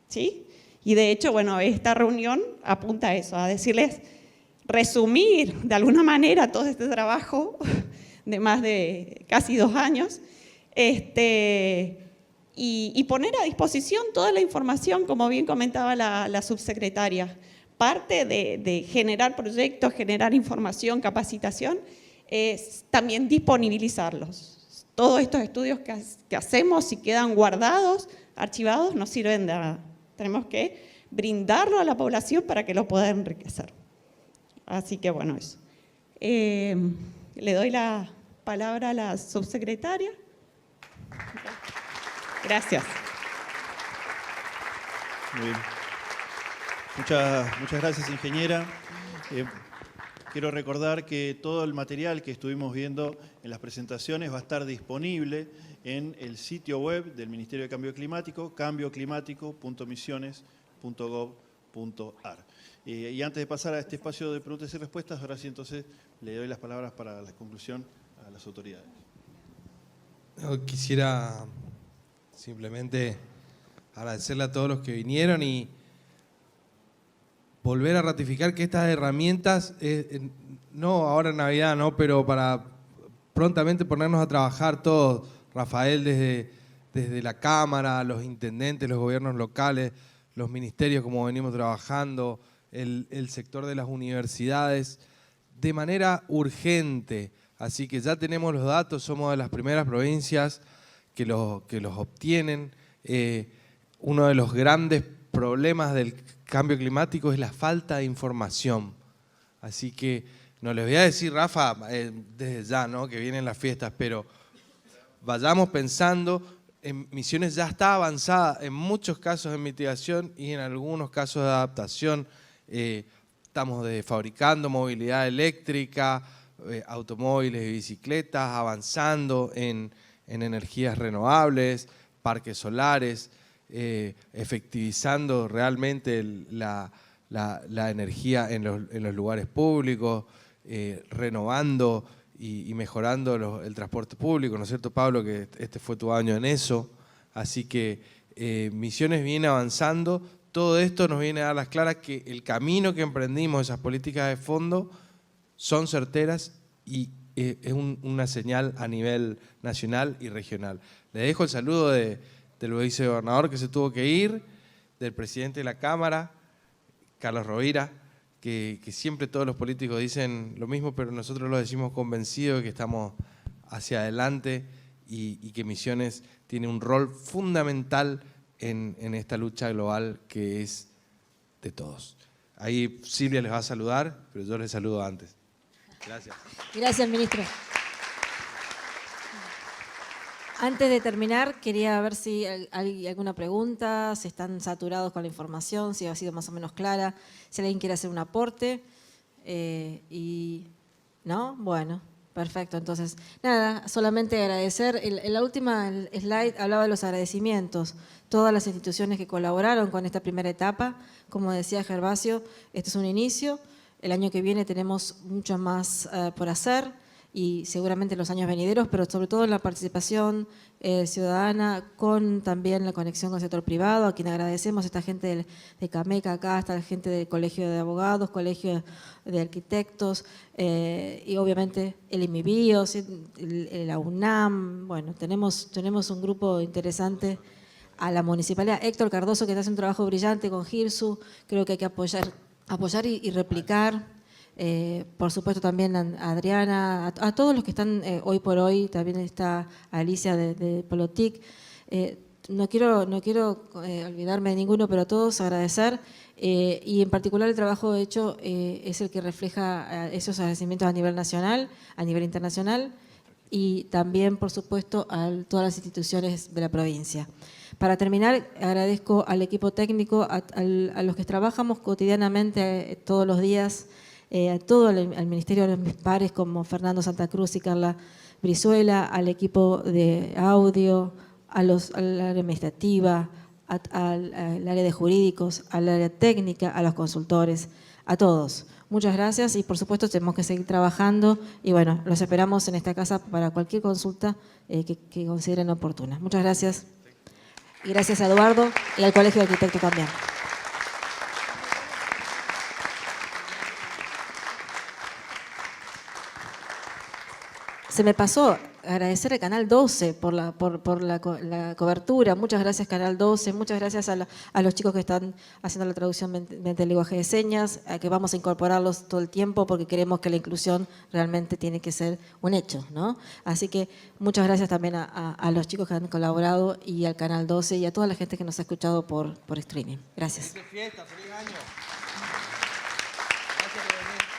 Speaker 7: ¿sí? Y de hecho, bueno, esta reunión apunta a eso, a decirles, resumir de alguna manera todo este trabajo de más de casi 2 años y poner a disposición toda la información, como bien comentaba la subsecretaria. Parte de generar proyectos, generar información, capacitación, es también disponibilizarlos. Todos estos estudios que hacemos y quedan guardados, archivados, no sirven de nada. Tenemos que brindarlo a la población para que lo pueda enriquecer. Así que bueno, eso. Le doy la palabra a la subsecretaria. Gracias.
Speaker 1: Muy bien. Muchas gracias, ingeniera. Quiero recordar que todo el material que estuvimos viendo en las presentaciones va a estar disponible en el sitio web del Ministerio de Cambio Climático, cambioclimático.misiones.gov.ar. Y antes de pasar a este espacio de preguntas y respuestas, ahora sí entonces le doy las palabras para la conclusión a las autoridades.
Speaker 2: Yo quisiera simplemente agradecerle a todos los que vinieron y volver a ratificar que estas herramientas, no ahora en Navidad, no, pero para prontamente ponernos a trabajar todos, Rafael desde la Cámara, los intendentes, los gobiernos locales, los ministerios como venimos trabajando, el sector de las universidades, de manera urgente. Así que ya tenemos los datos, somos de las primeras provincias que los obtienen. Uno de los grandes problemas del cambio climático es la falta de información. Así que no les voy a decir, Rafa, desde ya, ¿no?, que vienen las fiestas, pero vayamos pensando. Misiones ya está avanzada en muchos casos de mitigación y en algunos casos de adaptación. Estamos fabricando movilidad eléctrica, automóviles y bicicletas, avanzando en energías renovables, parques solares, efectivizando realmente la energía en los lugares públicos, renovando y mejorando el transporte público, ¿no es cierto, Pablo? Que este fue tu año en eso. Así que Misiones viene avanzando. Todo esto nos viene a dar las claras que el camino que emprendimos, esas políticas de fondo, son certeras y es una señal a nivel nacional y regional. Le dejo el saludo del vicegobernador que se tuvo que ir, del presidente de la Cámara, Carlos Rovira, que siempre todos los políticos dicen lo mismo, pero nosotros lo decimos convencidos de que estamos hacia adelante y que Misiones tiene un rol fundamental en esta lucha global que es de todos. Ahí Silvia les va a saludar, pero yo les saludo antes. Gracias.
Speaker 3: Gracias, ministro. Antes de terminar, quería ver si hay alguna pregunta, si están saturados con la información, si ha sido más o menos clara, si alguien quiere hacer un aporte. ¿No? Bueno, perfecto. Entonces, nada, solamente agradecer. En la última slide hablaba de los agradecimientos. Todas las instituciones que colaboraron con esta primera etapa. Como decía Gervasio, este es un inicio. El año que viene tenemos mucho más por hacer y seguramente en los años venideros, pero sobre todo en la participación ciudadana, con también la conexión con el sector privado, a quien agradecemos, esta gente de Cameca acá, esta gente del Colegio de Abogados, Colegio de Arquitectos, y obviamente el IMIBIOS, la UNAM. Bueno, tenemos un grupo interesante, a la Municipalidad, Héctor Cardoso, que hace un trabajo brillante con GIRSU. Creo que hay que apoyar y replicar. Por supuesto también a Adriana, a todos los que están hoy por hoy, también está Alicia de Polotic. No quiero olvidarme de ninguno, pero a todos agradecer, y en particular el trabajo hecho es el que refleja esos agradecimientos a nivel nacional, a nivel internacional, y también, por supuesto, a todas las instituciones de la provincia. Para terminar, agradezco al equipo técnico, a los que trabajamos cotidianamente todos los días, a todo al Ministerio de mis pares como Fernando Santa Cruz y Carla Brizuela, al equipo de audio, al área administrativa, al área de jurídicos, al área técnica, a los consultores, a todos. Muchas gracias y por supuesto tenemos que seguir trabajando y bueno, los esperamos en esta casa para cualquier consulta que consideren oportuna. Muchas gracias. Y gracias a Eduardo y al Colegio de Arquitectos también. Se me pasó agradecer al Canal 12 por la cobertura. Muchas gracias, Canal 12. Muchas gracias a los chicos que están haciendo la traducción mediante el lenguaje de señas, a que vamos a incorporarlos todo el tiempo porque queremos que la inclusión realmente tiene que ser un hecho, ¿no? Así que muchas gracias también a los chicos que han colaborado y al Canal 12 y a toda la gente que nos ha escuchado por streaming. Gracias.
Speaker 2: ¡Feliz fiesta! ¡Feliz año! Gracias por venir.